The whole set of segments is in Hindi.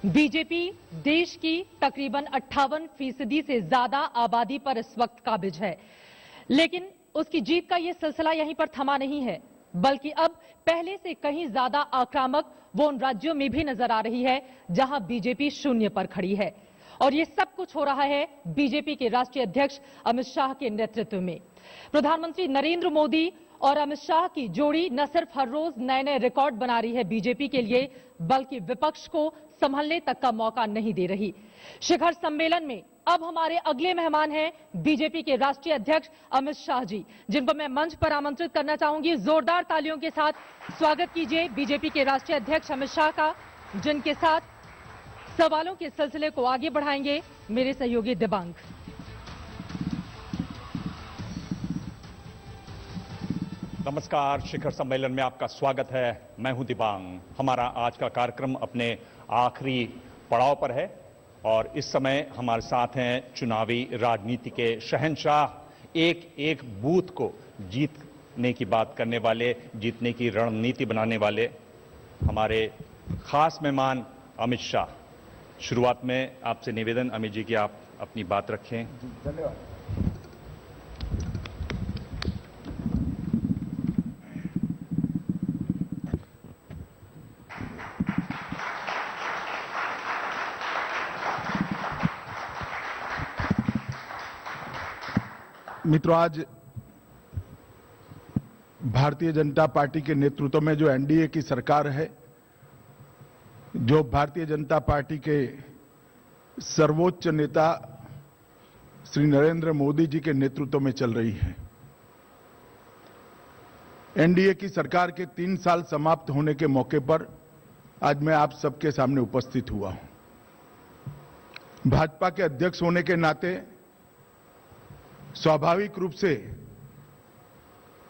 बीजेपी देश की तकरीबन 58% से ज्यादा आबादी पर इस वक्त काबिज है, लेकिन उसकी जीत का यह सिलसिला यहीं पर थमा नहीं है, बल्कि अब पहले से कहीं ज्यादा आक्रामक वो उन राज्यों में भी नजर आ रही है जहां बीजेपी शून्य पर खड़ी है। और ये सब कुछ हो रहा है बीजेपी के राष्ट्रीय अध्यक्ष अमित शाह के नेतृत्व में। प्रधानमंत्री नरेंद्र मोदी और अमित शाह की जोड़ी न सिर्फ हर रोज नए नए रिकॉर्ड बना रही है बीजेपी के लिए, बल्कि विपक्ष को संभलने तक का मौका नहीं दे रही। शिखर सम्मेलन में अब हमारे अगले मेहमान हैं बीजेपी के राष्ट्रीय अध्यक्ष अमित शाह जी, जिनको मैं मंच पर आमंत्रित करना चाहूंगी। जोरदार तालियों के साथ स्वागत कीजिए बीजेपी के राष्ट्रीय अध्यक्ष अमित शाह का, जिनके साथ सवालों के सिलसिले को आगे बढ़ाएंगे मेरे सहयोगी दिबांग। नमस्कार, शिखर सम्मेलन में आपका स्वागत है। मैं हूं दिबांग। हमारा आज का कार्यक्रम अपने आखिरी पड़ाव पर है और इस समय हमारे साथ हैं चुनावी राजनीति के शहंशाह, एक एक बूथ को जीतने की बात करने वाले, जीतने की रणनीति बनाने वाले हमारे खास मेहमान अमित शाह। शुरुआत में आपसे निवेदन अमित जी कि आप अपनी बात रखें। धन्यवाद। मित्रों, आज भारतीय जनता पार्टी के नेतृत्व में जो एनडीए की सरकार है, जो भारतीय जनता पार्टी के सर्वोच्च नेता श्री नरेंद्र मोदी जी के नेतृत्व में चल रही है, एनडीए की सरकार के 3 साल समाप्त होने के मौके पर आज मैं आप सबके सामने उपस्थित हुआ हूं। भाजपा के अध्यक्ष होने के नाते स्वाभाविक रूप से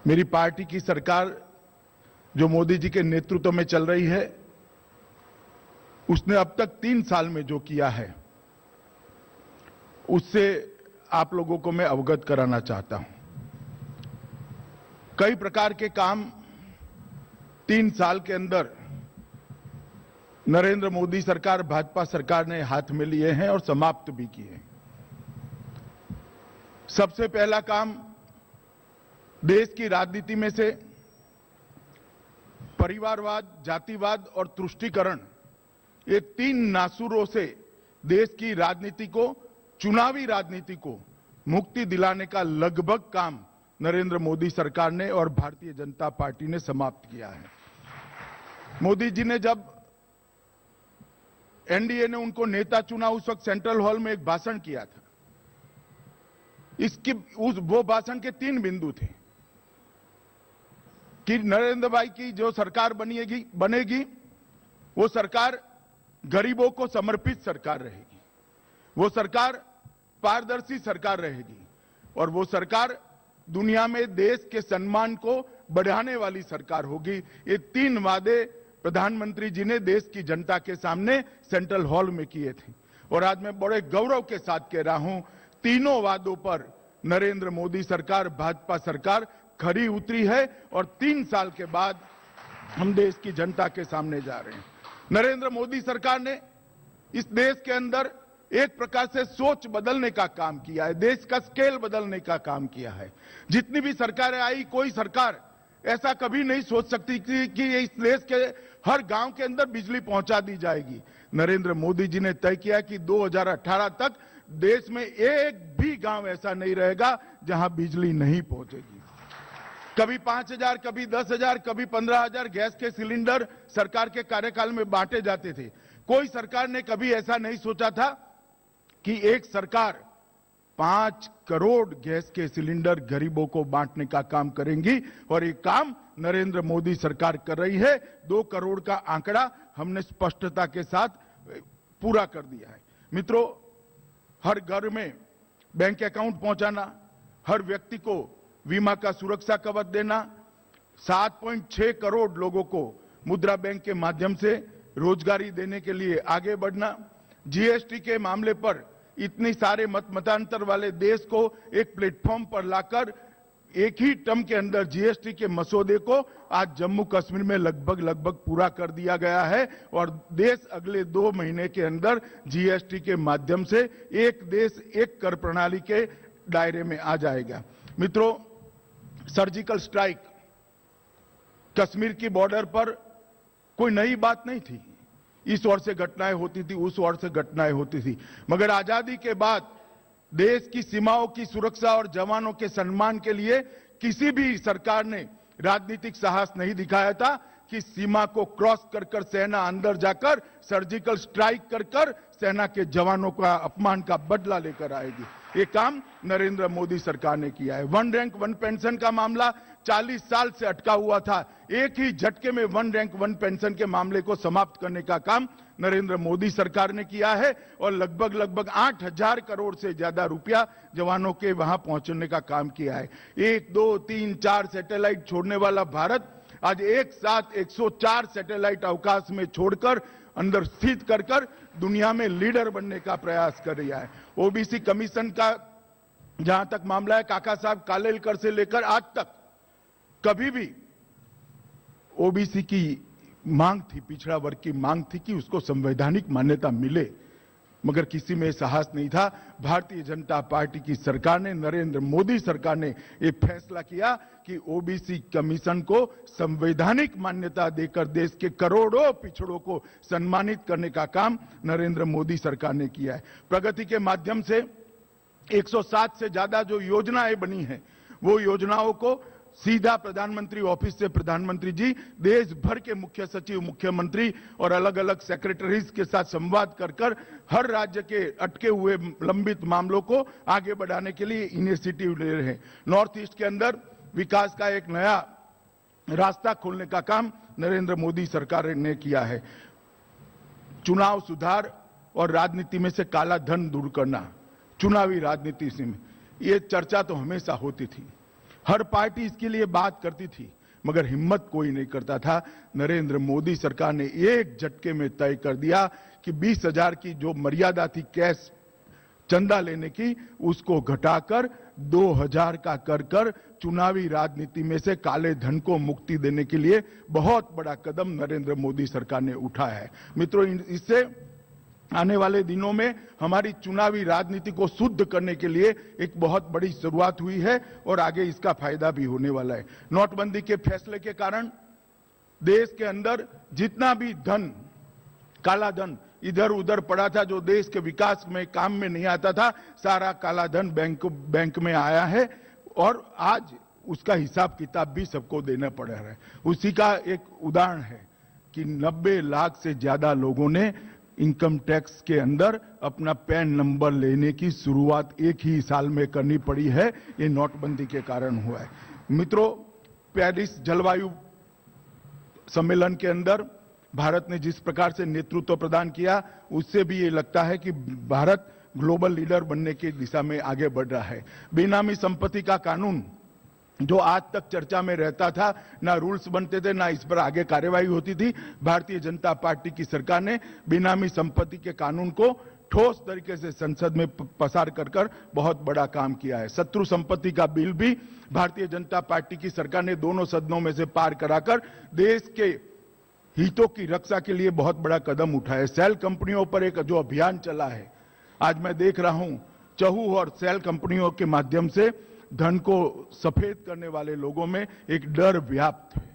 मेरी पार्टी की सरकार जो मोदी जी के नेतृत्व में चल रही है, उसने अब तक 3 साल में जो किया है उससे आप लोगों को मैं अवगत कराना चाहता हूं। कई प्रकार के काम 3 साल के अंदर नरेंद्र मोदी सरकार, भाजपा सरकार ने हाथ में लिए हैं और समाप्त भी किए हैं। सबसे पहला काम, देश की राजनीति में से परिवारवाद, जातिवाद और तुष्टीकरण, ये 3 नासूरों से देश की राजनीति को, चुनावी राजनीति को मुक्ति दिलाने का लगभग काम नरेंद्र मोदी सरकार ने और भारतीय जनता पार्टी ने समाप्त किया है। मोदी जी ने जब एनडीए ने उनको नेता चुना, उस वक्त सेंट्रल हॉल में एक भाषण किया था। वो भाषण के 3 बिंदु थे कि नरेंद्र भाई की जो सरकार बनेगी वो सरकार गरीबों को समर्पित सरकार रहेगी, वो सरकार पारदर्शी सरकार रहेगी और वो सरकार दुनिया में देश के सम्मान को बढ़ाने वाली सरकार होगी। ये 3 वादे प्रधानमंत्री जी ने देश की जनता के सामने सेंट्रल हॉल में किए थे और आज मैं बड़े गौरव के साथ कह रहा हूं, तीनों वादों पर नरेंद्र मोदी सरकार, भाजपा सरकार खरी उतरी है और 3 साल के बाद हम देश की जनता के सामने जा रहे हैं। नरेंद्र मोदी सरकार ने इस देश के अंदर एक प्रकार से सोच बदलने का काम किया है, देश का स्केल बदलने का काम किया है। जितनी भी सरकारें आई, कोई सरकार ऐसा कभी नहीं सोच सकती कि इस देश के हर गांव के अंदर बिजली पहुंचा दी जाएगी। नरेंद्र मोदी जी ने तय किया कि 2018 तक देश में एक भी गांव ऐसा नहीं रहेगा जहां बिजली नहीं पहुंचेगी। कभी 5,000, कभी 10,000, कभी 15,000 गैस के सिलेंडर सरकार के कार्यकाल में बांटे जाते थे। कोई सरकार ने कभी ऐसा नहीं सोचा था कि एक सरकार 5 करोड़ गैस के सिलेंडर गरीबों को बांटने का काम करेंगी और ये काम नरेंद्र मोदी सरकार कर रही है। 2 करोड़ का आंकड़ा हमने स्पष्टता के साथ पूरा कर दिया है। मित्रों, हर घर में बैंक अकाउंट पहुंचाना, हर व्यक्ति को बीमा का सुरक्षा कवच देना, 7.6 करोड़ लोगों को मुद्रा बैंक के माध्यम से रोजगारी देने के लिए आगे बढ़ना, जीएसटी के मामले पर इतनी सारे मतांतर वाले देश को एक प्लेटफॉर्म पर लाकर एक ही टर्म के अंदर जीएसटी के मसौदे को आज जम्मू कश्मीर में लगभग पूरा कर दिया गया है और देश अगले 2 महीने के अंदर जीएसटी के माध्यम से एक देश एक कर प्रणाली के दायरे में आ जाएगा। मित्रों, सर्जिकल स्ट्राइक कश्मीर की बॉर्डर पर कोई नई बात नहीं थी। इस ओर से घटनाएं होती थी, उस ओर से घटनाएं होती थी, मगर आजादी के बाद देश की सीमाओं की सुरक्षा और जवानों के सम्मान के लिए किसी भी सरकार ने राजनीतिक साहस नहीं दिखाया था कि सीमा को क्रॉस कर सेना अंदर जाकर सर्जिकल स्ट्राइक कर सेना के जवानों का अपमान का बदला लेकर आएगी। ये काम नरेंद्र मोदी सरकार ने किया है। 1 रैंक 1 पेंशन का मामला 40 साल से अटका हुआ था। एक ही झटके में 1 रैंक 1 पेंशन के मामले को समाप्त करने का काम नरेंद्र मोदी सरकार ने किया है और लगभग 8,000 करोड़ से ज्यादा रुपया जवानों के वहां पहुंचने का काम किया है। 1, 2, 3, 4 सैटेलाइट छोड़ने वाला भारत आज एक साथ 104 सैटेलाइट अवकाश में छोड़कर अंदर स्थित कर दुनिया में लीडर बनने का प्रयास कर रहा है। ओबीसी कमीशन का जहां तक मामला है, काका साहब कालेलकर से लेकर आज तक कभी भी ओबीसी की मांग थी, पिछड़ा वर्ग की मांग थी कि उसको संवैधानिक मान्यता मिले, मगर किसी में साहस नहीं था। भारतीय जनता पार्टी की सरकार ने, नरेंद्र मोदी सरकार ने यह फैसला किया कि ओबीसी कमीशन को संवैधानिक मान्यता देकर देश के करोड़ों पिछड़ों को सम्मानित करने का काम नरेंद्र मोदी सरकार ने किया है। प्रगति के माध्यम से 107 से ज्यादा जो योजनाएं बनी हैं, वो योजनाओं को सीधा प्रधानमंत्री ऑफिस से प्रधानमंत्री जी देश भर के मुख्य सचिव, मुख्यमंत्री और अलग अलग सेक्रेटरीज के साथ संवाद कर हर राज्य के अटके हुए लंबित मामलों को आगे बढ़ाने के लिए इनिशिएटिव ले रहे हैं। नॉर्थ ईस्ट के अंदर विकास का एक नया रास्ता खोलने का काम नरेंद्र मोदी सरकार ने किया है। चुनाव सुधार और राजनीति में से काला धन दूर करना, चुनावी राजनीति से ये चर्चा तो हमेशा होती थी, हर पार्टी इसके लिए बात करती थी, मगर हिम्मत कोई नहीं करता था। नरेंद्र मोदी सरकार ने एक झटके में तय कर दिया कि 20,000 की जो मर्यादा थी कैश चंदा लेने की, उसको घटाकर 2,000 का कर चुनावी राजनीति में से काले धन को मुक्ति देने के लिए बहुत बड़ा कदम नरेंद्र मोदी सरकार ने उठाया है। मित्रों, इससे आने वाले दिनों में हमारी चुनावी राजनीति को शुद्ध करने के लिए एक बहुत बड़ी शुरुआत हुई है और आगे इसका फायदा भी होने वाला है। नोटबंदी के फैसले के कारण देश के अंदर जितना भी धन, काला धन इधर उधर पड़ा था, जो देश के विकास में काम में नहीं आता था, सारा काला धन बैंक में आया है और आज उसका हिसाब किताब भी सबको देना पड़ रहा है। उसी का एक उदाहरण है कि 90 लाख से ज्यादा लोगों ने इनकम टैक्स के अंदर अपना पैन नंबर लेने की शुरुआत एक ही साल में करनी पड़ी है। ये नोटबंदी के कारण हुआ है। मित्रों, पेरिस जलवायु सम्मेलन के अंदर भारत ने जिस प्रकार से नेतृत्व प्रदान किया, उससे भी ये लगता है कि भारत ग्लोबल लीडर बनने की दिशा में आगे बढ़ रहा है। बेनामी संपत्ति का कानून जो आज तक चर्चा में रहता था, ना रूल्स बनते थे, ना इस पर आगे कार्यवाही होती थी, भारतीय जनता पार्टी की सरकार ने बेनामी संपत्ति के कानून को ठोस तरीके से संसद में पसार कर बहुत बड़ा काम किया है। शत्रु संपत्ति का बिल भी भारतीय जनता पार्टी की सरकार ने दोनों सदनों में से पार कराकर देश के हितों की रक्षा के लिए बहुत बड़ा कदम उठाया। सेल कंपनियों पर एक जो अभियान चला है, आज मैं देख रहा हूं चहु और सेल कंपनियों के माध्यम से धन को सफेद करने वाले लोगों में एक डर व्याप्त है।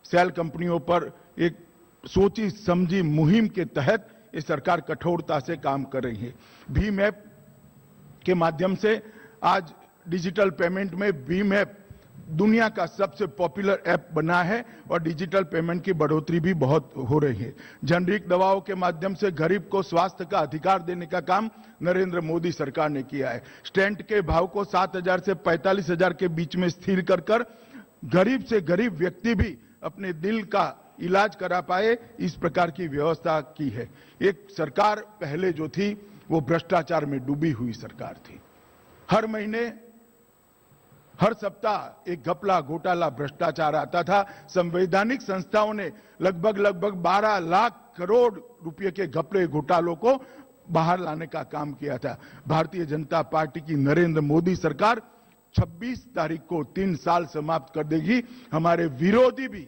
सेल कंपनियों पर एक सोची समझी मुहिम के तहत ये सरकार कठोरता से काम कर रही है। भीम ऐप के माध्यम से आज डिजिटल पेमेंट में भीम ऐप दुनिया का सबसे पॉपुलर ऐप बना है और डिजिटल पेमेंट की बढ़ोतरी भी बहुत हो रही है। जेनरिक दवाओं के माध्यम से गरीब को स्वास्थ्य का अधिकार देने का काम नरेंद्र मोदी सरकार ने किया है। स्टेंट के भाव को 7,000 से 45,000 के बीच में स्थिर कर गरीब से गरीब व्यक्ति भी अपने दिल का इलाज करा पाए, इस प्रकार की व्यवस्था की है। एक सरकार पहले जो थी वो भ्रष्टाचार में डूबी हुई सरकार थी। हर महीने हर सप्ताह एक घपला घोटाला भ्रष्टाचार आता था। संवैधानिक संस्थाओं ने लगभग 12 लाख करोड़ रुपए के घपले घोटालों को बाहर लाने का काम किया था। भारतीय जनता पार्टी की नरेंद्र मोदी सरकार 26 तारीख को 3 साल समाप्त कर देगी। हमारे विरोधी भी,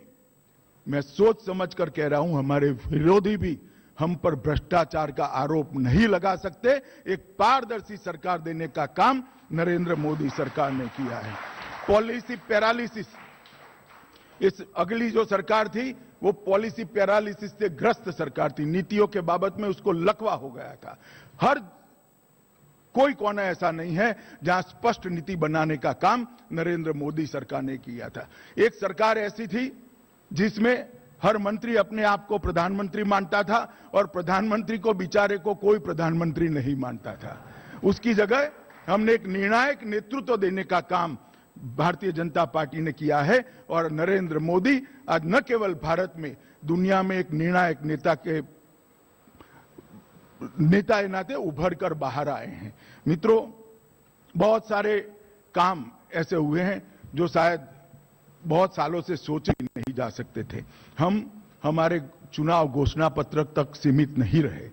मैं सोच समझ कर कह रहा हूं, हमारे विरोधी भी हम पर भ्रष्टाचार का आरोप नहीं लगा सकते। एक पारदर्शी सरकार देने का काम नरेंद्र मोदी सरकार ने किया है। पॉलिसी पैरालिसिस, इस अगली जो सरकार थी वो पॉलिसी पैरालिसिस से ग्रस्त सरकार थी। नीतियों के बाबत में उसको लकवा हो गया था। हर कोई कोना ऐसा नहीं है जहां स्पष्ट नीति बनाने का काम नरेंद्र मोदी सरकार ने किया था। एक सरकार ऐसी थी जिसमें हर मंत्री अपने आप को प्रधानमंत्री मानता था और प्रधानमंत्री को बेचारे को कोई प्रधानमंत्री नहीं मानता था। उसकी जगह हमने एक निर्णायक नेतृत्व देने का काम भारतीय जनता पार्टी ने किया है और नरेंद्र मोदी आज न केवल भारत में, दुनिया में एक निर्णायक नेता के नाते उभर कर बाहर आए हैं। मित्रों, बहुत सारे काम ऐसे हुए हैं जो शायद बहुत सालों से सोचे नहीं जा सकते थे। हम हमारे चुनाव घोषणा पत्र तक सीमित नहीं रहे,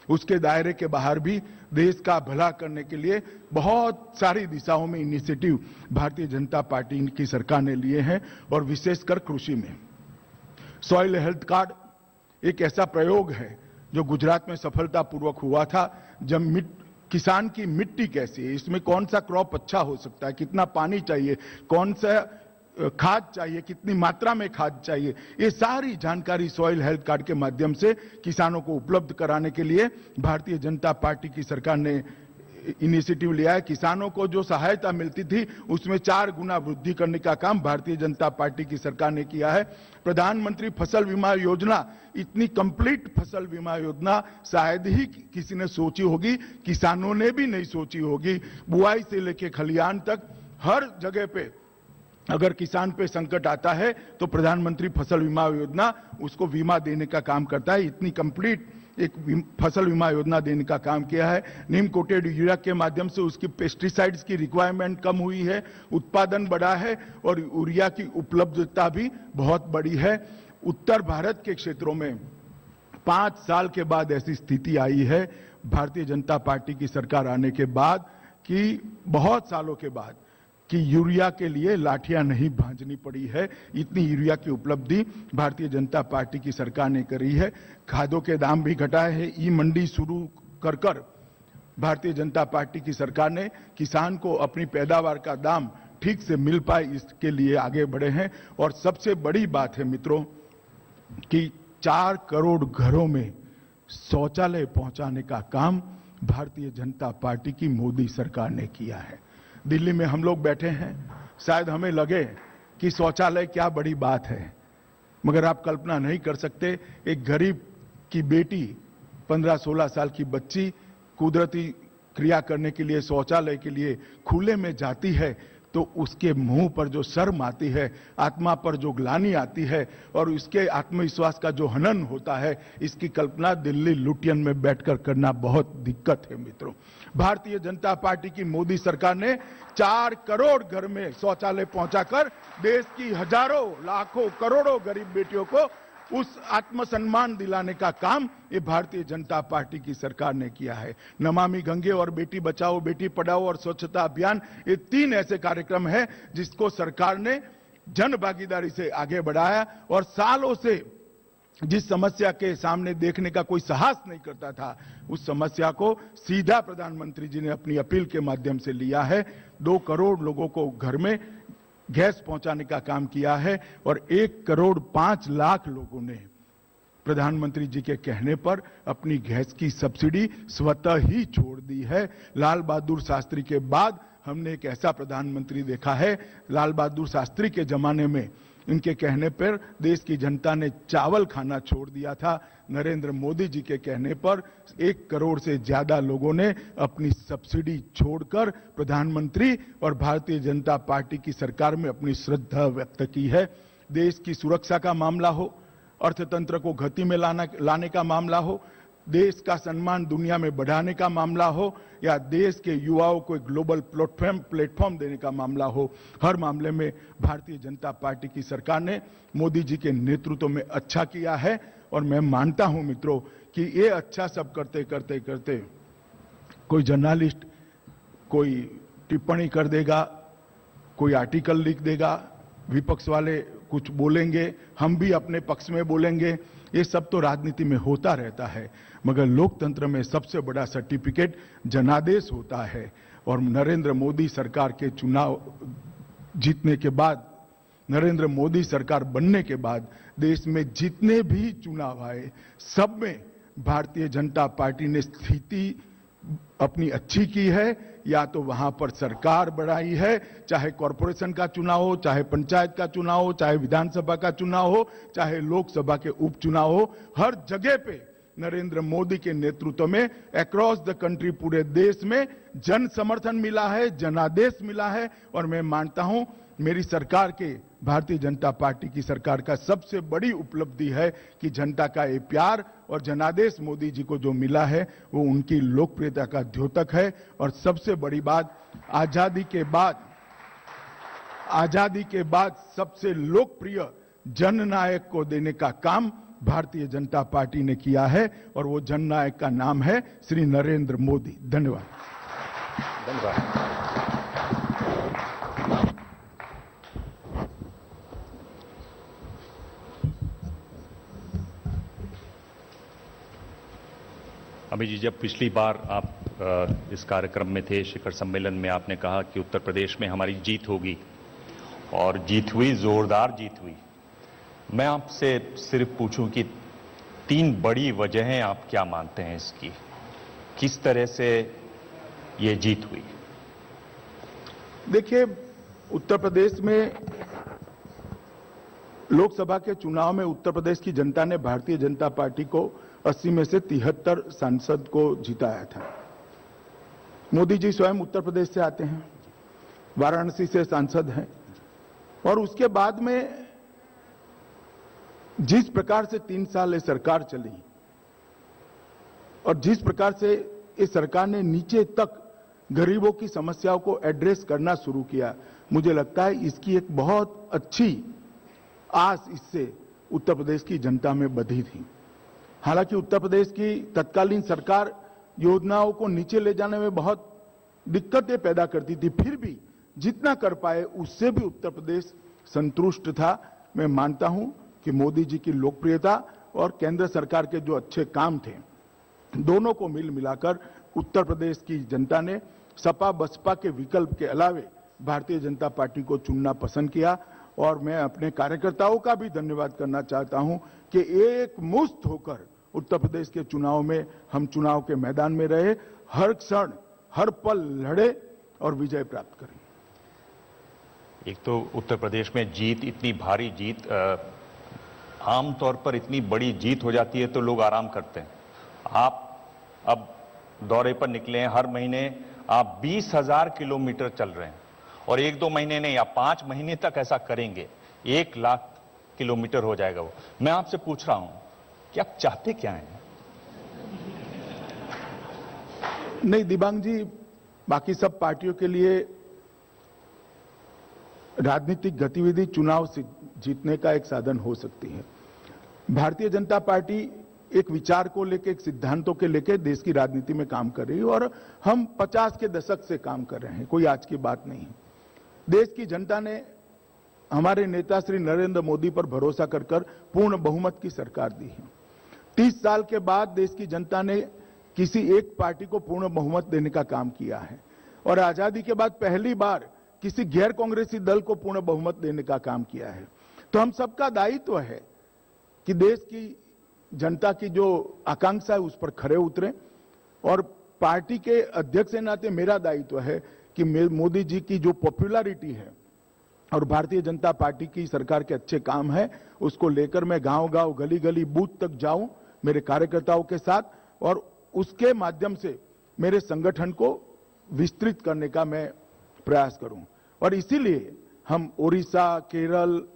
उसके दायरे के बाहर भी देश का भला करने के लिए बहुत सारी दिशाओं में इनिशिएटिव भारतीय जनता पार्टी की सरकार ने लिए हैं और विशेषकर कृषि में सॉइल हेल्थ कार्ड एक ऐसा प्रयोग है जो गुजरात में सफलतापूर्वक हुआ था। जब किसान की मिट्टी कैसी है, इसमें कौन सा क्रॉप अच्छा हो सकता है, कितना पानी चाहिए, कौन सा खाद चाहिए, कितनी मात्रा में खाद चाहिए, ये सारी जानकारी सॉइल हेल्थ कार्ड के माध्यम से किसानों को उपलब्ध कराने के लिए भारतीय जनता पार्टी की सरकार ने इनिशिएटिव लिया है। किसानों को जो सहायता मिलती थी उसमें 4 गुना वृद्धि करने का काम भारतीय जनता पार्टी की सरकार ने किया है। प्रधानमंत्री फसल बीमा योजना, इतनी कंप्लीट फसल बीमा योजना शायद ही किसी ने सोची होगी, किसानों ने भी नहीं सोची होगी। बुआई से लेकर खलिहान तक हर जगह पे अगर किसान पे संकट आता है तो प्रधानमंत्री फसल बीमा योजना उसको बीमा देने का काम करता है। इतनी कंप्लीट एक फसल बीमा योजना देने का काम किया है। नीम कोटेड यूरिया के माध्यम से उसकी पेस्टिसाइड्स की रिक्वायरमेंट कम हुई है, उत्पादन बढ़ा है और यूरिया की उपलब्धता भी बहुत बड़ी है। उत्तर भारत के क्षेत्रों में 5 साल के बाद ऐसी स्थिति आई है भारतीय जनता पार्टी की सरकार आने के बाद कि बहुत सालों के बाद कि यूरिया के लिए लाठियां नहीं भांजनी पड़ी है। इतनी यूरिया की उपलब्धि भारतीय जनता पार्टी की सरकार ने करी है। खादों के दाम भी घटाए हैं। ई मंडी शुरू कर भारतीय जनता पार्टी की सरकार ने किसान को अपनी पैदावार का दाम ठीक से मिल पाए, इसके लिए आगे बढ़े हैं। और सबसे बड़ी बात है मित्रों कि 4 करोड़ घरों में शौचालय पहुंचाने का काम भारतीय जनता पार्टी की मोदी सरकार ने किया है। दिल्ली में हम लोग बैठे हैं, शायद हमें लगे कि शौचालय क्या बड़ी बात है, मगर आप कल्पना नहीं कर सकते एक गरीब की बेटी 15-16 साल की बच्ची कुदरती क्रिया करने के लिए शौचालय के लिए खुले में जाती है तो उसके मुंह पर जो शर्म आती है, आत्मा पर जो ग्लानि आती है और उसके आत्मविश्वास का जो हनन होता है, इसकी कल्पना दिल्ली लुटियन में बैठकर करना बहुत दिक्कत है। मित्रों, भारतीय जनता पार्टी की मोदी सरकार ने 4 करोड़ घर में शौचालय पहुंचाकर देश की हजारों, लाखों, करोड़ों गरीब बेटियों को उस आत्मसम्मान दिलाने का काम ये भारतीय जनता पार्टी की सरकार ने किया है। नमामि गंगे और बेटी बचाओ, बेटी पढ़ाओ और स्वच्छता अभियान, ये 3 ऐसे कार्यक्रम हैं जिसको सरकार ने जन भागीदारी से आगे बढ़ाया और सालों से जिस समस्या के सामने देखने का कोई साहस नहीं करता था, उस समस्या को सीधा प्रधानमंत्री जी ने अपनी अपील के माध्यम से लिया है। 2 करोड़ लोगों को घर में गैस पहुंचाने का काम किया है और 1 करोड़ 5 लाख लोगों ने प्रधानमंत्री जी के कहने पर अपनी गैस की सब्सिडी स्वतः ही छोड़ दी है। लाल बहादुर शास्त्री के बाद हमने एक ऐसा प्रधानमंत्री देखा है, लाल बहादुर शास्त्री के जमाने में इनके कहने पर देश की जनता ने चावल खाना छोड़ दिया था। नरेंद्र मोदी जी के कहने पर 1 करोड़ से ज्यादा लोगों ने अपनी सब्सिडी छोड़कर प्रधानमंत्री और भारतीय जनता पार्टी की सरकार में अपनी श्रद्धा व्यक्त की है। देश की सुरक्षा का मामला हो, अर्थतंत्र को गति में लाने का मामला हो, देश का सम्मान दुनिया में बढ़ाने का मामला हो या देश के युवाओं को एक ग्लोबल प्लेटफॉर्म देने का मामला हो, हर मामले में भारतीय जनता पार्टी की सरकार ने मोदी जी के नेतृत्व में अच्छा किया है। और मैं मानता हूं मित्रों कि ये अच्छा सब करते करते करते कोई जर्नलिस्ट कोई टिप्पणी कर देगा कोई आर्टिकल लिख देगा, विपक्ष वाले कुछ बोलेंगे, हम भी अपने पक्ष में बोलेंगे। ये सब तो राजनीति में होता रहता है, मगर लोकतंत्र में सबसे बड़ा सर्टिफिकेट जनादेश होता है। और नरेंद्र मोदी सरकार के चुनाव जीतने के बाद, नरेंद्र मोदी सरकार बनने के बाद देश में जितने भी चुनाव आए, सब में भारतीय जनता पार्टी ने स्थिति अपनी अच्छी की है, या तो वहां पर सरकार बढ़ाई है, चाहे कॉरपोरेशन का चुनाव हो, चाहे पंचायत का चुनाव हो, चाहे विधानसभा का चुनाव हो, चाहे लोकसभा के उपचुनाव हो, हर जगह पे नरेंद्र मोदी के नेतृत्व में अक्रॉस द कंट्री पूरे देश में जन समर्थन मिला है, जनादेश मिला है। और मैं मानता हूं मेरी सरकार के, भारतीय जनता पार्टी की सरकार का सबसे बड़ी उपलब्धि है कि जनता का ये प्यार और जनादेश मोदी जी को जो मिला है वो उनकी लोकप्रियता का द्योतक है। और सबसे बड़ी बात, आजादी के बाद सबसे लोकप्रिय जननायक को देने का काम भारतीय जनता पार्टी ने किया है, और वो जननायक का नाम है श्री नरेंद्र मोदी। धन्यवाद। धन्यवाद। अमित जी, जब पिछली बार आप इस कार्यक्रम में थे, शिखर सम्मेलन में, आपने कहा कि उत्तर प्रदेश में हमारी जीत होगी, और जीत हुई, जोरदार जीत हुई। मैं आपसे सिर्फ पूछूं कि 3 बड़ी वजहें आप क्या मानते हैं इसकी, किस तरह से ये जीत हुई? देखिए, उत्तर प्रदेश में लोकसभा के चुनाव में उत्तर प्रदेश की जनता ने भारतीय जनता पार्टी को 80 में से 73 सांसद को जिताया था। मोदी जी स्वयं उत्तर प्रदेश से आते हैं, वाराणसी से सांसद हैं, और उसके बाद में जिस प्रकार से 3 साल ये सरकार चली और जिस प्रकार से इस सरकार ने नीचे तक गरीबों की समस्याओं को एड्रेस करना शुरू किया, मुझे लगता है इसकी एक बहुत अच्छी आस इससे उत्तर प्रदेश की जनता में बंधी थी। हालांकि उत्तर प्रदेश की तत्कालीन सरकार योजनाओं को नीचे ले जाने में बहुत दिक्कतें पैदा करती थी, फिर भी जितना कर पाए उससे भी उत्तर प्रदेश संतुष्ट था। मैं मानता हूं कि मोदी जी की लोकप्रियता और केंद्र सरकार के जो अच्छे काम थे, दोनों को मिल मिलाकर उत्तर प्रदेश की जनता ने सपा बसपा के विकल्प के अलावे भारतीय जनता पार्टी को चुनना पसंद किया। और मैं अपने कार्यकर्ताओं का भी धन्यवाद करना चाहता हूं कि एक मुश्त होकर उत्तर प्रदेश के चुनाव में हम चुनाव के मैदान में रहे, हर क्षण हर पल लड़े और विजय प्राप्त करें। एक तो उत्तर प्रदेश में जीत, इतनी भारी जीत, आमतौर पर इतनी बड़ी जीत हो जाती है तो लोग आराम करते हैं। आप अब दौरे पर निकले हैं, हर महीने आप 20,000 किलोमीटर चल रहे हैं, और 1-2 महीने नहीं, आप 5 महीने तक ऐसा करेंगे, 1 लाख किलोमीटर हो जाएगा वो। मैं आपसे पूछ रहा हूं कि आप चाहते क्या हैं? नहीं दिबांग जी, बाकी सब पार्टियों के लिए राजनीतिक गतिविधि चुनाव से जीतने का एक साधन हो सकती है। भारतीय जनता पार्टी एक विचार को लेकर, एक सिद्धांतों के लेकर देश की राजनीति में काम कर रही है, और हम 50 के दशक से काम कर रहे हैं, कोई आज की बात नहीं है। देश की जनता ने हमारे नेता श्री नरेंद्र मोदी पर भरोसा कर पूर्ण बहुमत की सरकार दी है। 30 साल के बाद देश की जनता ने किसी एक पार्टी को पूर्ण बहुमत देने का काम किया है, और आजादी के बाद पहली बार किसी गैर कांग्रेसी दल को पूर्ण बहुमत देने का काम किया है। तो हम सबका दायित्व है कि देश की जनता की जो आकांक्षा है उस पर खरे उतरें, और पार्टी के अध्यक्ष के नाते मेरा दायित्व है कि मोदी जी की जो पॉपुलैरिटी है और भारतीय जनता पार्टी की सरकार के अच्छे काम है, उसको लेकर मैं गांव-गांव, गली-गली, बूथ तक जाऊं मेरे कार्यकर्ताओं के साथ, और उसके माध्यम से मेरे संगठन को विस्तृत करने का मैं प्रयास करूं। और इसीलिए हम ओडिशा, केरल,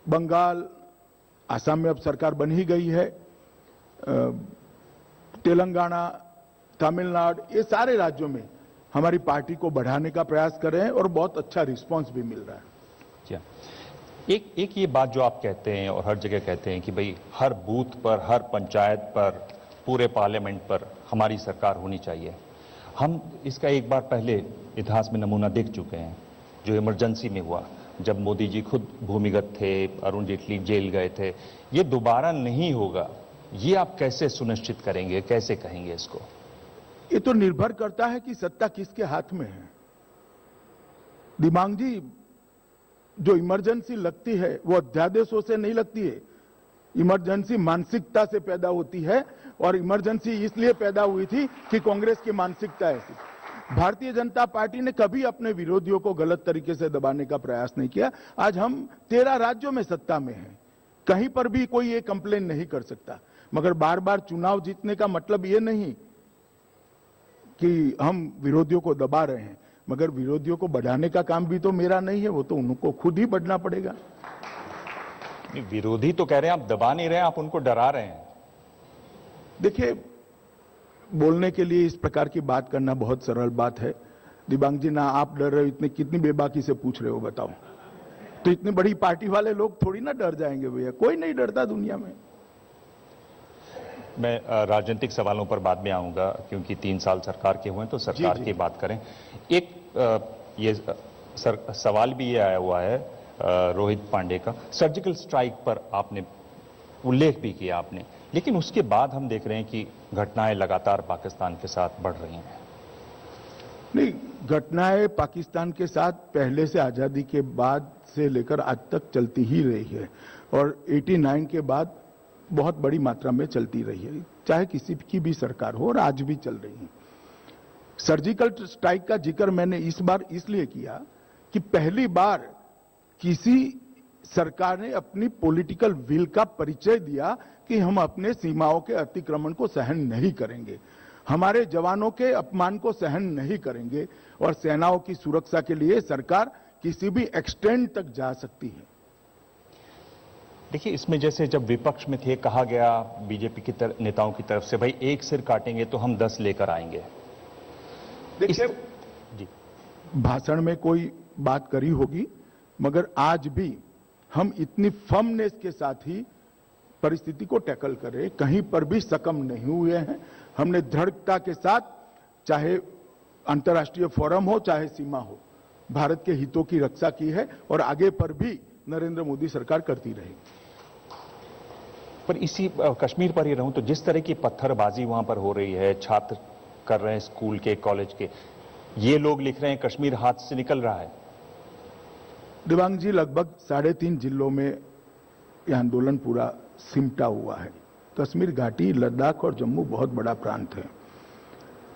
बंगाल, आसाम में अब सरकार बन ही गई है, तेलंगाना, तमिलनाडु, ये सारे राज्यों में हमारी पार्टी को बढ़ाने का प्रयास कर रहे हैं, और बहुत अच्छा रिस्पांस भी मिल रहा है। क्या एक ये बात जो आप कहते हैं और हर जगह कहते हैं कि भाई हर बूथ पर, हर पंचायत पर, पूरे पार्लियामेंट पर हमारी सरकार होनी चाहिए। हम इसका एक बार पहले इतिहास में नमूना देख चुके हैं। जो इमरजेंसी में हुआ, जब मोदी जी खुद भूमिगत थे, अरुण जेटली जेल गए थे, ये दोबारा नहीं होगा, ये आप कैसे सुनिश्चित करेंगे, कैसे कहेंगे इसको? ये तो निर्भर करता है कि सत्ता किसके हाथ में है। दिमाग जी, जो इमरजेंसी लगती है वो अध्यादेशों से नहीं लगती है। इमरजेंसी मानसिकता से पैदा होती है, और इमरजेंसी इसलिए पैदा हुई थी कि कांग्रेस की मानसिकता ऐसी। भारतीय जनता पार्टी ने कभी अपने विरोधियों को गलत तरीके से दबाने का प्रयास नहीं किया। आज हम 13 राज्यों में सत्ता में हैं, कहीं पर भी कोई ये कंप्लेन नहीं कर सकता। मगर बार बार चुनाव जीतने का मतलब ये नहीं कि हम विरोधियों को दबा रहे हैं, मगर विरोधियों को बढ़ाने का काम भी तो मेरा नहीं है, वो तो उनको खुद ही बढ़ना पड़ेगा। विरोधी तो कह रहे हैं आप दबा नहीं रहे हैं, आप उनको डरा रहे हैं। देखिए, बोलने के लिए इस प्रकार की बात करना बहुत सरल बात है। दिबांग जी, ना आप डर रहे हो, इतने कितनी बेबाकी से पूछ रहे हो बताओ। तो इतनी बड़ी पार्टी वाले लोग थोड़ी ना डर जाएंगे भैया, कोई नहीं डरता दुनिया में। मैं राजनीतिक सवालों पर बाद में आऊंगा, क्योंकि 3 साल सरकार के हुए हैं, तो सरकार की बात करें। एक ये सवाल भी ये आया हुआ है रोहित पांडे का, सर्जिकल स्ट्राइक पर आपने उल्लेख भी किया आपने, लेकिन उसके बाद हम देख रहे हैं कि घटनाएं लगातार पाकिस्तान के साथ बढ़ रही हैं। नहीं, घटनाएं पाकिस्तान के साथ पहले से, आजादी के बाद से लेकर आज तक चलती ही रही है, और 89 के बाद बहुत बड़ी मात्रा में चलती रही है, चाहे किसी की भी सरकार हो, और आज भी चल रही है। सर्जिकल स्ट्राइक का जिक्र मैंने इस बार इसलिए किया कि पहली बार किसी सरकार ने अपनी पॉलिटिकल विल का परिचय दिया कि हम अपने सीमाओं के अतिक्रमण को सहन नहीं करेंगे, हमारे जवानों के अपमान को सहन नहीं करेंगे, और सेनाओं की सुरक्षा के लिए सरकार किसी भी एक्सटेंड तक जा सकती है। देखिए, इसमें जैसे जब विपक्ष में थे, कहा गया बीजेपी की नेताओं की तरफ से, भाई एक सिर काटेंगे तो हम 10 लेकर आएंगे। देखिए, जी, भाषण में कोई बात करी होगी, मगर आज भी हम इतनी फर्मनेस के साथ ही परिस्थिति को टैकल कर रहे, कहीं पर भी सकम नहीं हुए हैं। हमने दृढ़ता के साथ, चाहे अंतर्राष्ट्रीय फोरम हो चाहे सीमा हो, भारत के हितों की रक्षा की है, और आगे पर भी नरेंद्र मोदी सरकार करती रहेगी। पर इसी कश्मीर पर ही रहूं तो जिस तरह की पत्थरबाजी वहां पर हो रही है, छात्र कर रहे हैं स्कूल के, कॉलेज के, ये लोग लिख रहे हैं कश्मीर हाथ से निकल रहा है। दिवांग जी, लगभग 3.5 जिलों में यह आंदोलन पूरा सिमटा हुआ है। कश्मीर घाटी, लद्दाख और जम्मू बहुत बड़ा प्रांत है।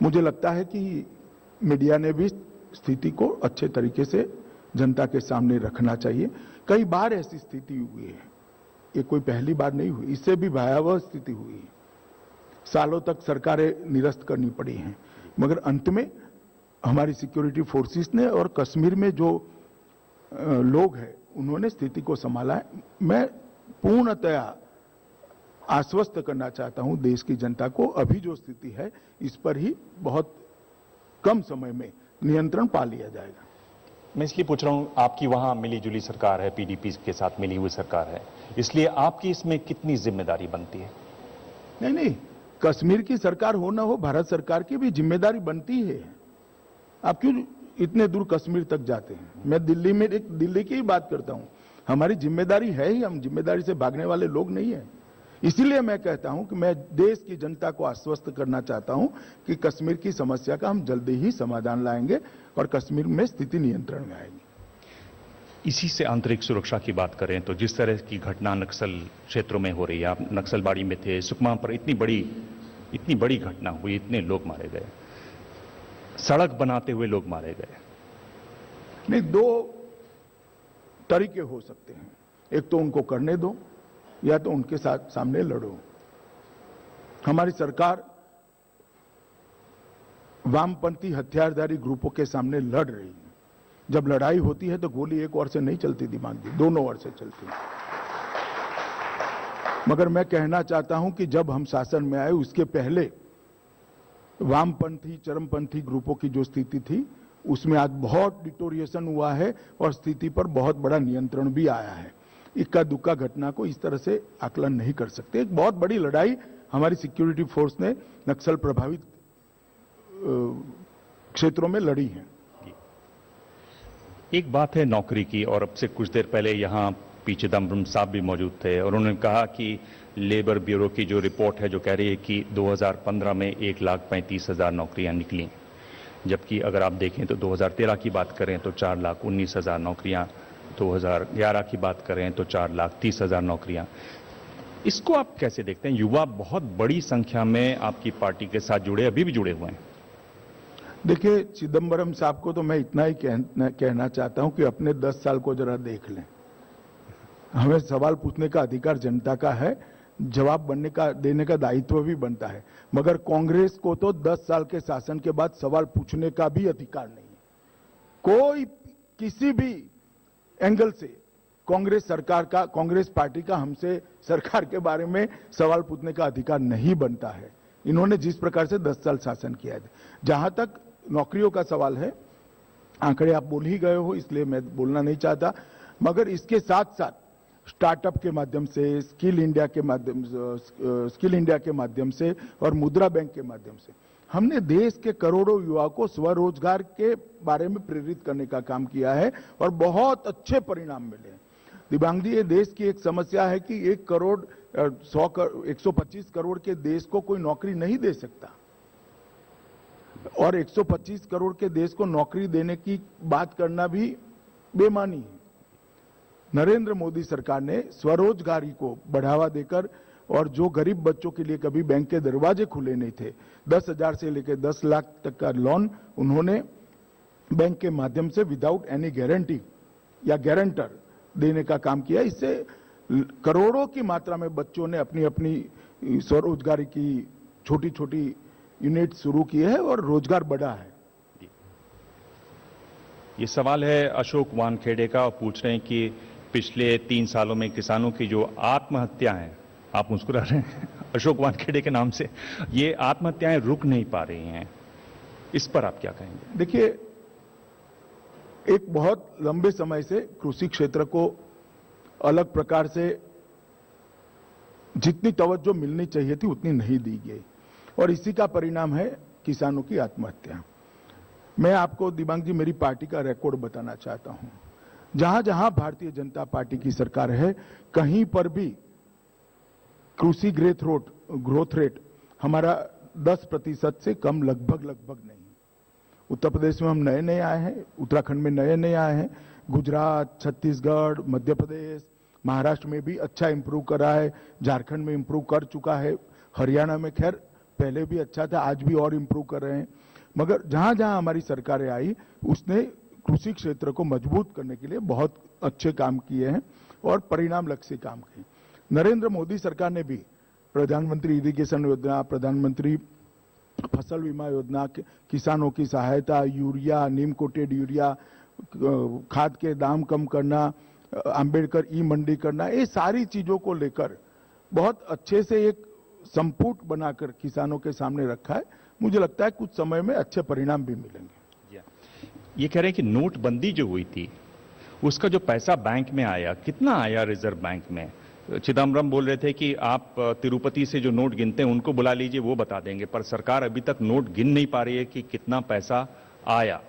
मुझे लगता है कि मीडिया ने भी स्थिति को अच्छे तरीके से जनता के सामने रखना चाहिए। कई बार ऐसी स्थिति हुई है, ये कोई पहली बार नहीं हुई, इससे भी भयावह स्थिति हुई है। सालों तक सरकारें निरस्त करनी पड़ी हैं, मगर अंत में हमारी सिक्योरिटी फोर्सेस ने और कश्मीर में जो लोग हैं उन्होंने स्थिति को संभाला है। मैं पूर्णतया आश्वस्त करना चाहता हूं देश की जनता को, अभी जो स्थिति है इस पर ही बहुत कम समय में नियंत्रण पा लिया जाएगा। मैं इसलिए पूछ रहा हूं, आपकी वहां मिली जुली सरकार है, पीडीपी के साथ मिली हुई सरकार है, इसलिए आपकी इसमें कितनी जिम्मेदारी बनती है? नहीं, कश्मीर की सरकार हो ना हो, भारत सरकार की भी जिम्मेदारी बनती है। आप क्यों इतने दूर कश्मीर तक जाते हैं? मैं दिल्ली की ही बात करता हूं। हमारी जिम्मेदारी है ही, हम जिम्मेदारी से भागने वाले लोग नहीं है। इसीलिए मैं कहता हूं कि मैं देश की जनता को आश्वस्त करना चाहता हूं कि कश्मीर की समस्या का हम जल्दी ही समाधान लाएंगे और कश्मीर में स्थिति नियंत्रण में आएगी। इसी से आंतरिक सुरक्षा की बात करें तो जिस तरह की घटना नक्सल क्षेत्रों में हो रही है, आप नक्सलबाड़ी में थे, सुकमा पर इतनी बड़ी घटना हुई, इतने लोग मारे गए, सड़क बनाते हुए लोग मारे गए। नहीं, 2 तरीके हो सकते हैं, एक तो उनको करने दो या तो उनके साथ सामने लड़ो। हमारी सरकार वामपंथी हथियारधारी ग्रुपों के सामने लड़ रही है। जब लड़ाई होती है तो गोली एक ओर से नहीं चलती दिमाग की, दोनों ओर से चलती है। मगर मैं कहना चाहता हूं कि जब हम शासन में आए उसके पहले वामपंथी चरमपंथी ग्रुपों की जो स्थिति थी उसमें आज बहुत डिटोरिएशन हुआ है और स्थिति पर बहुत बड़ा नियंत्रण भी आया है। इक्का दुक्का घटना को इस तरह से आकलन नहीं कर सकते। एक बहुत बड़ी लड़ाई हमारी सिक्योरिटी फोर्स ने नक्सल प्रभावित क्षेत्रों में लड़ी है। एक बात है नौकरी की, और अब से कुछ देर पहले यहाँ पी चिदम्बरम साहब भी मौजूद थे और उन्होंने कहा कि लेबर ब्यूरो की जो रिपोर्ट है जो कह रही है कि 2015 में 1,35,000 नौकरियां निकली, जबकि अगर आप देखें तो 2013 की बात करें तो 4,19,000 नौकरियां, 2011 की बात करें तो 4,30,000 नौकरियां। इसको आप कैसे देखते हैं? युवा बहुत बड़ी संख्या में आपकी पार्टी के साथ जुड़े, अभी भी जुड़े हुए हैं। देखिए, चिदम्बरम साहब को तो मैं इतना ही कहना चाहता हूं कि अपने 10 साल को जरा देख लें। हमें सवाल पूछने का अधिकार जनता का है, जवाब देने का दायित्व भी बनता है, मगर कांग्रेस को तो 10 साल के शासन के बाद सवाल पूछने का भी अधिकार नहीं है। कोई किसी भी एंगल से कांग्रेस पार्टी का हमसे सरकार के बारे में सवाल पूछने का अधिकार नहीं बनता है। इन्होंने जिस प्रकार से 10 साल शासन किया है। जहां तक नौकरियों का सवाल है, आंकड़े आप बोल ही गए हो, इसलिए मैं बोलना नहीं चाहता, मगर इसके साथ साथ स्टार्टअप के माध्यम से, स्किल इंडिया के माध्यम से और मुद्रा बैंक के माध्यम से हमने देश के करोड़ों युवाओं को स्वरोजगार के बारे में प्रेरित करने का काम किया है और बहुत अच्छे परिणाम मिले हैं। दिबांग जी, ये देश की एक समस्या है कि 125 करोड़ के देश को कोई नौकरी नहीं दे सकता, और 125 करोड़ के देश को नौकरी देने की बात करना भी बेमानी है। नरेंद्र मोदी सरकार ने स्वरोजगारी को बढ़ावा देकर, और जो गरीब बच्चों के लिए कभी बैंक के दरवाजे खुले नहीं थे, 10,000 से लेकर 10 लाख तक का लोन उन्होंने बैंक के माध्यम से विदाउट एनी गारंटी या गारंटर देने का काम किया। इससे करोड़ों की मात्रा में बच्चों ने अपनी अपनी स्वरोजगारी की छोटी छोटी यूनिट शुरू की है और रोजगार बढ़ा है। ये सवाल है अशोक वानखेड़े का, और पूछ रहे हैं कि पिछले 3 सालों में किसानों की जो आत्महत्याएं, आप मुस्कुरा रहे हैं अशोक वानखेड़े के नाम से, ये आत्महत्याएं रुक नहीं पा रही हैं, इस पर आप क्या कहेंगे? देखिए, एक बहुत लंबे समय से कृषि क्षेत्र को अलग प्रकार से जितनी तवज्जो मिलनी चाहिए थी उतनी नहीं दी गई, और इसी का परिणाम है किसानों की आत्महत्या। मैं आपको दिबांग जी मेरी पार्टी का रिकॉर्ड बताना चाहता हूं। जहां जहां भारतीय जनता पार्टी की सरकार है, कहीं पर भी कृषि ग्रोथ रेट हमारा 10% से कम लगभग नहीं। उत्तर प्रदेश में हम नए नए आए हैं, उत्तराखंड में नए नए आए हैं, गुजरात, छत्तीसगढ़, मध्य प्रदेश, महाराष्ट्र में भी अच्छा इंप्रूव करा है, झारखंड में इंप्रूव कर चुका है, हरियाणा में खैर पहले भी अच्छा था, आज भी और इंप्रूव कर रहे हैं। मगर जहां जहां हमारी सरकारें आई, उसने कृषि क्षेत्र को मजबूत करने के लिए बहुत अच्छे काम किए हैं और परिणाम लक्ष्य काम किए। नरेंद्र मोदी सरकार ने भी प्रधानमंत्री इरिगेशन योजना, प्रधानमंत्री फसल बीमा योजना, किसानों की सहायता, यूरिया, नीम कोटेड यूरिया, खाद के दाम कम करना, अंबेडकर ई मंडी करना, ये सारी चीजों को लेकर बहुत अच्छे से एक संपुट बनाकर किसानों के सामने रखा है। मुझे लगता है कुछ समय में अच्छे परिणाम भी मिलेंगे। ये कह रहे हैं कि नोटबंदी जो हुई थी उसका जो पैसा बैंक में आया, कितना आया रिजर्व बैंक में? चिदम्बरम बोल रहे थे कि आप तिरुपति से जो नोट गिनते हैं उनको बुला लीजिए, वो बता देंगे, पर सरकार अभी तक नोट गिन नहीं पा रही है कि कितना पैसा आया।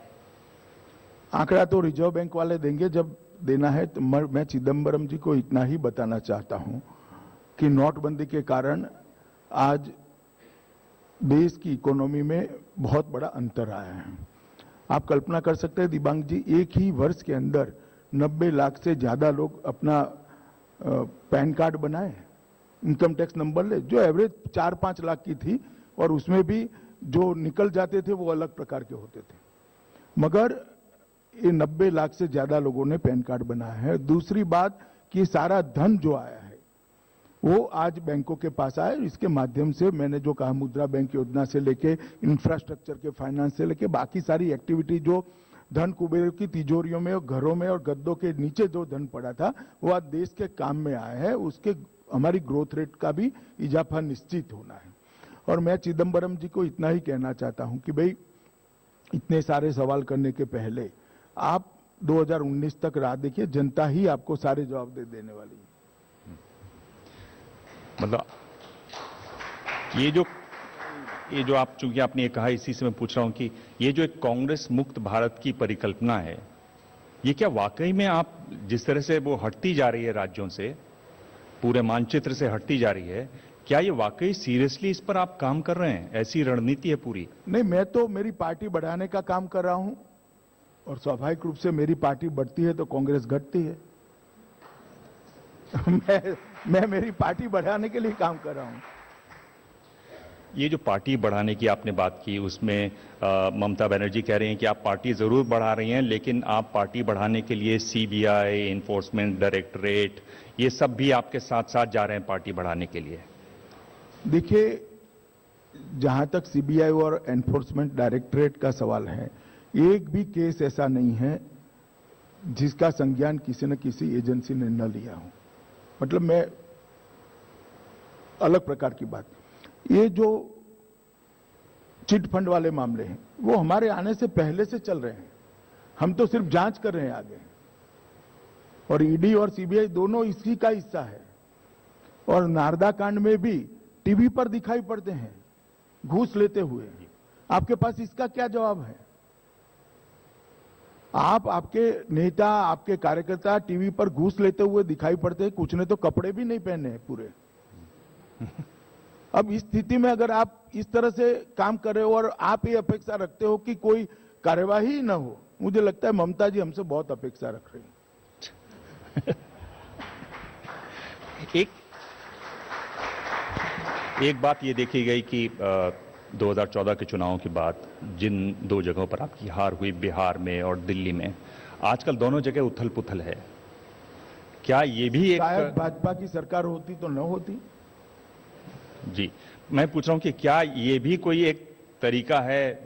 आंकड़ा तो रिजर्व बैंक वाले देंगे जब देना है। तो मैं चिदम्बरम जी को इतना ही बताना चाहता हूं कि नोटबंदी के कारण आज देश की इकोनॉमी में बहुत बड़ा अंतर आया है। आप कल्पना कर सकते हैं दिबांग जी, एक ही वर्ष के अंदर 90 लाख से ज्यादा लोग अपना पैन कार्ड बनाए, इनकम टैक्स नंबर ले, जो एवरेज 4-5 लाख की थी, और उसमें भी जो निकल जाते थे वो अलग प्रकार के होते थे, मगर ये 90 लाख से ज्यादा लोगों ने पैन कार्ड बनाया है। दूसरी बात कि सारा धन जो आया है वो आज बैंकों के पास आया। इसके माध्यम से मैंने जो कहा, मुद्रा बैंक योजना से लेके इंफ्रास्ट्रक्चर के फाइनेंस से लेके बाकी सारी एक्टिविटी, जो धन कुबेर की तिजोरियों में और घरों में और गद्दों के नीचे जो धन पड़ा था, वो आज देश के काम में आया है। उसके हमारी ग्रोथ रेट का भी इजाफा निश्चित होना है। और मैं चिदम्बरम जी को इतना ही कहना चाहता हूं कि भाई, इतने सारे सवाल करने के पहले आप 2019 तक राह देखिए, जनता ही आपको सारे जवाब देने वाली है। मतलब ये जो आप, चूंकि आपने ये कहा, इसी से मैं पूछ रहा हूं कि ये जो एक कांग्रेस मुक्त भारत की परिकल्पना है, ये क्या वाकई में आप जिस तरह से वो हटती जा रही है राज्यों से, पूरे मानचित्र से हटती जा रही है, क्या ये वाकई सीरियसली इस पर आप काम कर रहे हैं? ऐसी रणनीति है पूरी? नहीं, मैं तो मेरी पार्टी बढ़ाने का काम कर रहा हूं और स्वाभाविक रूप से मेरी पार्टी बढ़ती है तो कांग्रेस घटती है। मैं मेरी पार्टी बढ़ाने के लिए काम कर रहा हूं। ये जो पार्टी बढ़ाने की आपने बात की, उसमें ममता बनर्जी कह रही हैं कि आप पार्टी जरूर बढ़ा रही हैं, लेकिन आप पार्टी बढ़ाने के लिए सीबीआई, इन्फोर्समेंट डायरेक्टरेट, ये सब भी आपके साथ साथ जा रहे हैं पार्टी बढ़ाने के लिए। देखिए, जहां तक सीबीआई और एनफोर्समेंट डायरेक्टरेट का सवाल है, एक भी केस ऐसा नहीं है जिसका संज्ञान किसी न किसी एजेंसी ने न लिया हो। मतलब मैं अलग प्रकार की बात, ये जो चिट फंड वाले मामले हैं वो हमारे आने से पहले से चल रहे हैं, हम तो सिर्फ जांच कर रहे हैं आगे। और ईडी और सीबीआई दोनों इसी का हिस्सा है। और नारदा कांड में भी टीवी पर दिखाई पड़ते हैं घूस लेते हुए। आपके पास इसका क्या जवाब है? आपके नेता, आपके कार्यकर्ता टीवी पर घूस लेते हुए दिखाई पड़ते हैं, कुछ ने तो कपड़े भी नहीं पहने हैं पूरे। अब इस स्थिति में अगर आप इस तरह से काम कर रहे हो और आप ये अपेक्षा रखते हो कि कोई कार्यवाही न हो, मुझे लगता है ममता जी हमसे बहुत अपेक्षा रख रही हैं। एक बात ये देखी गई कि 2014 के चुनावों के बाद जिन दो जगहों पर आपकी हार हुई, बिहार में और दिल्ली में, आजकल दोनों जगह उथल पुथल है। क्या ये भी एक शायद भाजपा की सरकार होती तो न होती। जी, मैं पूछ रहा हूं कि क्या ये भी कोई एक तरीका है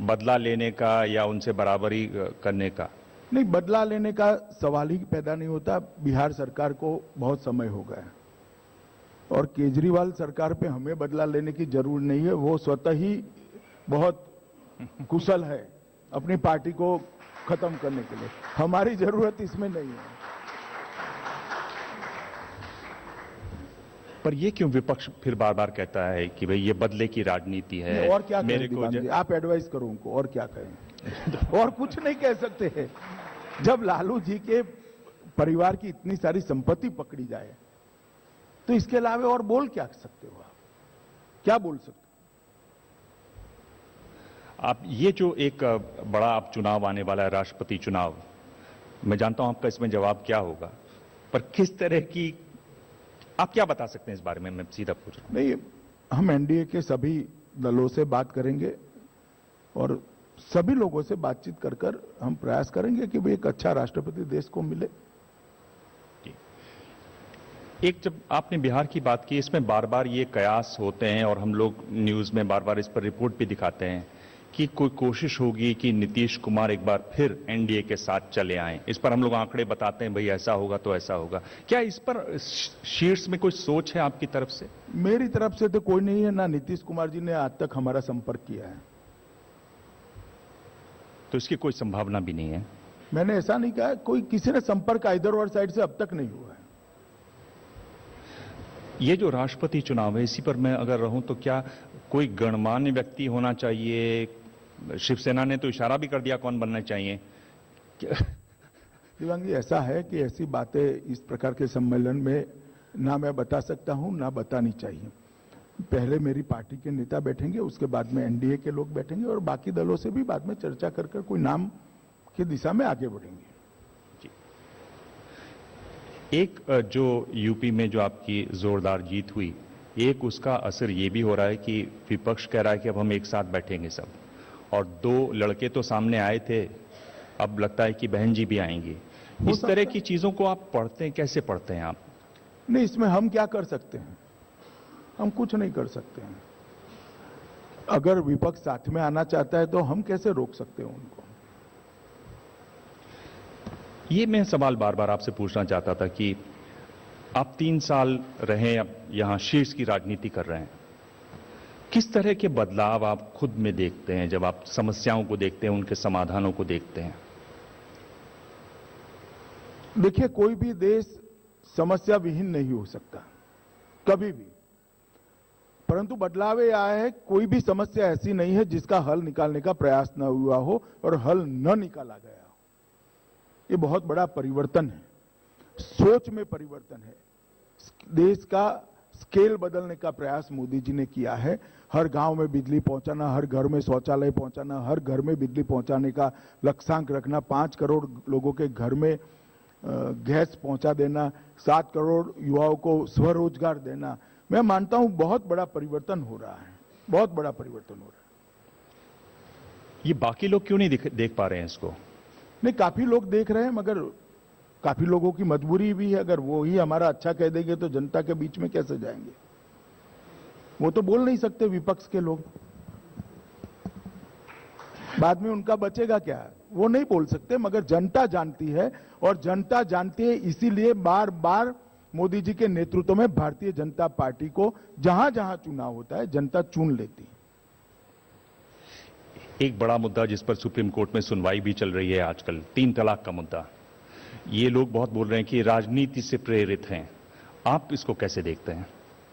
बदला लेने का या उनसे बराबरी करने का? नहीं, बदला लेने का सवाल ही पैदा नहीं होता। बिहार सरकार को बहुत समय हो गया और केजरीवाल सरकार पे हमें बदला लेने की जरूरत नहीं है। वो स्वतः ही बहुत कुशल है अपनी पार्टी को खत्म करने के लिए, हमारी जरूरत इसमें नहीं है। पर ये क्यों विपक्ष फिर बार बार कहता है कि भाई ये बदले की राजनीति है? और क्या मेरे कहें को दीवान जी? आप एडवाइस करो उनको, और क्या कहें? और कुछ नहीं कह सकते हैं। जब लालू जी के परिवार की इतनी सारी संपत्ति पकड़ी जाए तो इसके अलावा और बोल क्या सकते हो? आप क्या बोल सकते हो? आप ये जो एक बड़ा आप चुनाव आने वाला है, राष्ट्रपति चुनाव, मैं जानता हूं आपका इसमें जवाब क्या होगा, पर किस तरह की आप क्या बता सकते हैं इस बारे में? मैं सीधा पूछ रहा हूं। नहीं, हम एनडीए के सभी दलों से बात करेंगे और सभी लोगों से बातचीत कर कर हम प्रयास करेंगे कि भाई एक अच्छा राष्ट्रपति देश को मिले। एक जब आपने बिहार की बात की, इसमें बार बार ये कयास होते हैं और हम लोग न्यूज में बार बार इस पर रिपोर्ट भी दिखाते हैं कि कोई कोशिश होगी कि नीतीश कुमार एक बार फिर एनडीए के साथ चले आएं। इस पर हम लोग आंकड़े बताते हैं, भाई ऐसा होगा तो ऐसा होगा। क्या इस पर शीर्ष में कोई सोच है आपकी तरफ से? मेरी तरफ से तो कोई नहीं है, ना नीतीश कुमार जी ने आज तक हमारा संपर्क किया है। तो इसकी कोई संभावना भी नहीं है? मैंने ऐसा नहीं कहा, कोई किसी ने संपर्क इधर और साइड से अब तक नहीं हुआ है। ये जो राष्ट्रपति चुनाव है, इसी पर मैं अगर रहूं तो क्या कोई गणमान्य व्यक्ति होना चाहिए? शिवसेना ने तो इशारा भी कर दिया कौन बनना चाहिए। दिवांग जी, ऐसा है कि ऐसी बातें इस प्रकार के सम्मेलन में ना मैं बता सकता हूं, ना बतानी चाहिए। पहले मेरी पार्टी के नेता बैठेंगे, उसके बाद में एनडीए के लोग बैठेंगे और बाकी दलों से भी बाद में चर्चा कर कर कोई नाम की दिशा में आगे बढ़ेंगे। एक जो यूपी में जो आपकी जोरदार जीत हुई, एक उसका असर ये भी हो रहा है कि विपक्ष कह रहा है कि अब हम एक साथ बैठेंगे सब, और दो लड़के तो सामने आए थे, अब लगता है कि बहन जी भी आएंगी। इस तरह की चीजों को आप पढ़ते हैं, कैसे पढ़ते हैं आप? नहीं, इसमें हम क्या कर सकते हैं? हम कुछ नहीं कर सकते हैं। अगर विपक्ष साथ में आना चाहता है तो हम कैसे रोक सकते हैं उनको? ये मैं सवाल बार बार आपसे पूछना चाहता था कि आप 3 साल रहे, अब यहां शीर्ष की राजनीति कर रहे हैं, किस तरह के बदलाव आप खुद में देखते हैं जब आप समस्याओं को देखते हैं, उनके समाधानों को देखते हैं? देखिए, कोई भी देश समस्या विहीन नहीं हो सकता कभी भी, परंतु बदलाव ये आया है, कोई भी समस्या ऐसी नहीं है जिसका हल निकालने का प्रयास न हुआ हो और हल न निकाला गया हो। ये बहुत बड़ा परिवर्तन है, सोच में परिवर्तन है। देश का स्केल बदलने का प्रयास मोदी जी ने किया है। हर गांव में बिजली पहुंचाना, हर घर में शौचालय पहुंचाना, हर घर में बिजली पहुंचाने का लक्ष्यांक रखना, 5 करोड़ लोगों के घर में गैस पहुंचा देना, 7 करोड़ युवाओं को स्वरोजगार देना। मैं मानता हूं बहुत बड़ा परिवर्तन हो रहा है, बहुत बड़ा परिवर्तन हो रहा है। ये बाकी लोग क्यों नहीं देख पा रहे हैं इसको? नहीं, काफी लोग देख रहे हैं, मगर काफी लोगों की मजबूरी भी है। अगर वो ही हमारा अच्छा कह देंगे तो जनता के बीच में कैसे जाएंगे? वो तो बोल नहीं सकते विपक्ष के लोग, बाद में उनका बचेगा क्या? वो नहीं बोल सकते, मगर जनता जानती है, और जनता जानती है इसीलिए बार बार मोदी जी के नेतृत्व में भारतीय जनता पार्टी को जहां जहां चुनाव होता है जनता चुन लेती है। एक बड़ा मुद्दा जिस पर सुप्रीम कोर्ट में सुनवाई भी चल रही है आजकल, 3 तलाक का मुद्दा। ये लोग बहुत बोल रहे हैं कि राजनीति से प्रेरित हैं। आप इसको कैसे देखते हैं?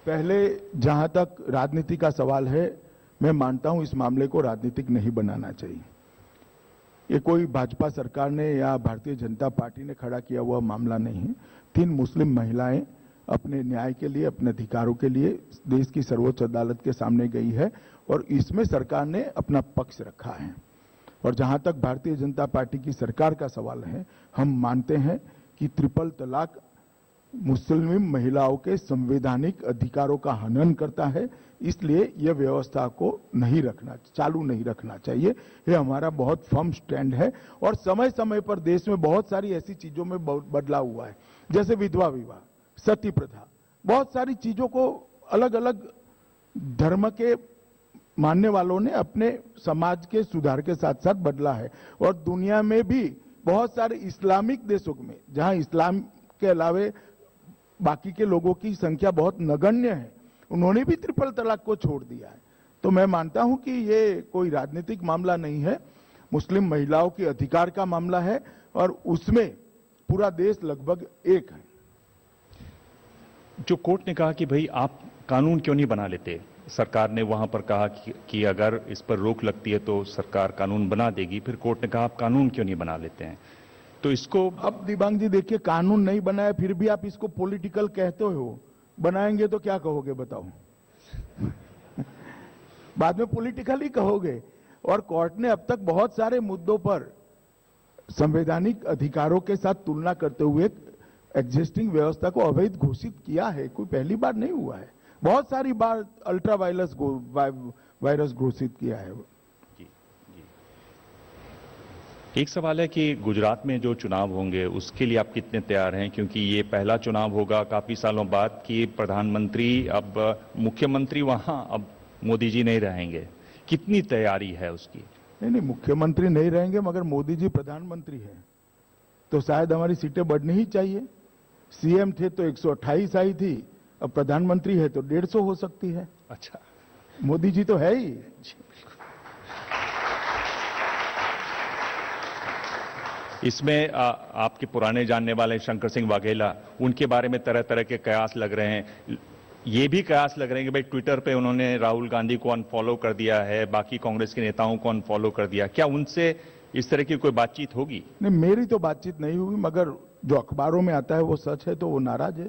पहले जहां तक राजनीति का सवाल है, मैं मानता हूं इस मामले को राजनीतिक नहीं बनाना चाहिए। ये कोई भाजपा सरकार ने या भारतीय जनता पार्टी ने खड़ा किया हुआ मामला नहीं है। 3 मुस्लिम महिलाएं अपने न्याय के लिए, अपने अधिकारों के लिए देश की सर्वोच्च अदालत के सामने गई है, और इसमें सरकार ने अपना पक्ष रखा है। और जहां तक भारतीय जनता पार्टी की सरकार का सवाल है, हम मानते हैं कि ट्रिपल तलाक मुस्लिम महिलाओं के संवैधानिक अधिकारों का हनन करता है, इसलिए यह व्यवस्था को चालू नहीं रखना चाहिए। यह हमारा बहुत फर्म स्टैंड है। और समय समय पर देश में बहुत सारी ऐसी चीजों में बदलाव हुआ है, जैसे विधवा विवाह, सती प्रथा, बहुत सारी चीजों को अलग अलग धर्म के मानने वालों ने अपने समाज के सुधार के साथ साथ बदला है। और दुनिया में भी बहुत सारे इस्लामिक देशों में, जहां इस्लाम के अलावे बाकी के लोगों की संख्या बहुत नगण्य है, उन्होंने भी ट्रिपल तलाक को छोड़ दिया है। तो मैं मानता हूं कि ये कोई राजनीतिक मामला नहीं है, मुस्लिम महिलाओं के अधिकार का मामला है, और उसमें पूरा देश लगभग एक है। जो कोर्ट ने कहा कि भाई आप कानून क्यों नहीं बना लेते, सरकार ने वहां पर कहा कि अगर इस पर रोक लगती है तो सरकार कानून बना देगी, फिर कोर्ट ने कहा आप कानून क्यों नहीं बना लेते हैं? तो इसको अब दिबांग जी देखिए, कानून नहीं बनाया फिर भी आप इसको पॉलिटिकल कहते हो, बनाएंगे तो क्या कहोगे बताओ? बाद में पॉलिटिकल ही कहोगे। और कोर्ट ने अब तक बहुत सारे मुद्दों पर संवैधानिक अधिकारों के साथ तुलना करते हुए एग्जिस्टिंग व्यवस्था को अवैध घोषित किया है। कोई पहली बार नहीं हुआ है, बहुत सारी बार अल्ट्रा वायरस घोषित किया है। एक सवाल है कि गुजरात में जो चुनाव होंगे उसके लिए आप कितने तैयार हैं, क्योंकि ये पहला चुनाव होगा काफी सालों बाद कि प्रधानमंत्री, अब मुख्यमंत्री वहां अब मोदी जी नहीं रहेंगे। कितनी तैयारी है उसकी? नहीं, मुख्यमंत्री नहीं रहेंगे, मगर मोदी जी प्रधानमंत्री हैं, तो शायद हमारी सीटें बढ़नी ही चाहिए। सीएम थे तो 128 आई थी, अब प्रधानमंत्री है तो 150 हो सकती है। अच्छा, मोदी जी तो है ही। इसमें आपके पुराने जानने वाले शंकर सिंह वाघेला, उनके बारे में तरह तरह के कयास लग रहे हैं। ये भी कयास लग रहे हैं कि भाई ट्विटर पे उन्होंने राहुल गांधी को अनफॉलो कर दिया है, बाकी कांग्रेस के नेताओं को अनफॉलो कर दिया। क्या उनसे इस तरह की कोई बातचीत होगी? नहीं, मेरी तो बातचीत नहीं हुई, मगर जो अखबारों में आता है वो सच है, तो वो नाराज है।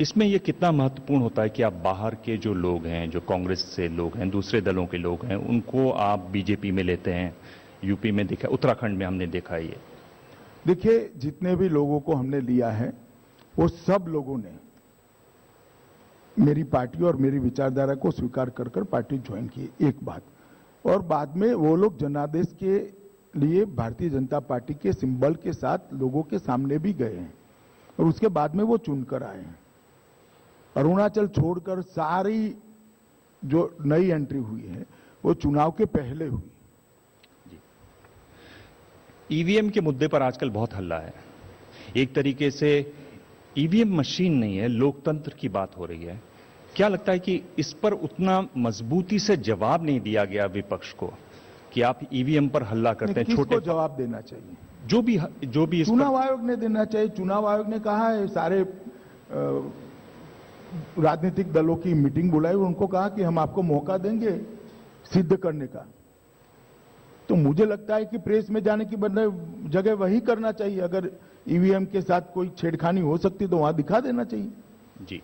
इसमें यह कितना महत्वपूर्ण होता है कि आप बाहर के जो लोग हैं, जो कांग्रेस से लोग हैं, दूसरे दलों के लोग हैं, उनको आप बीजेपी में लेते हैं? यूपी में देखा, उत्तराखंड में हमने देखा ये। देखिए, जितने भी लोगों को हमने लिया है वो सब लोगों ने मेरी पार्टी और मेरी विचारधारा को स्वीकार कर कर पार्टी ज्वाइन की, एक बात। और बाद में वो लोग जनादेश के लिए भारतीय जनता पार्टी के सिंबल के साथ लोगों के सामने भी गए हैं, और उसके बाद में वो चुनकर आए हैं। अरुणाचल छोड़कर सारी जो नई एंट्री हुई है वो चुनाव के पहले हुई। ईवीएम के मुद्दे पर आजकल बहुत हल्ला है। एक तरीके से ईवीएम मशीन नहीं है, लोकतंत्र की बात हो रही है। क्या लगता है कि इस पर उतना मजबूती से जवाब नहीं दिया गया विपक्ष को कि आप ईवीएम पर हल्ला करते हैं? छोटे जवाब देना चाहिए, जो भी चुनाव आयोग ने देना चाहिए। चुनाव आयोग ने कहा है, सारे राजनीतिक दलों की मीटिंग बुलाई, उनको कहा कि हम आपको मौका देंगे सिद्ध करने का। तो मुझे लगता है कि प्रेस में जाने की बदले जगह वही करना चाहिए। अगर ईवीएम के साथ कोई छेड़खानी हो सकती तो वहां दिखा देना चाहिए। जी,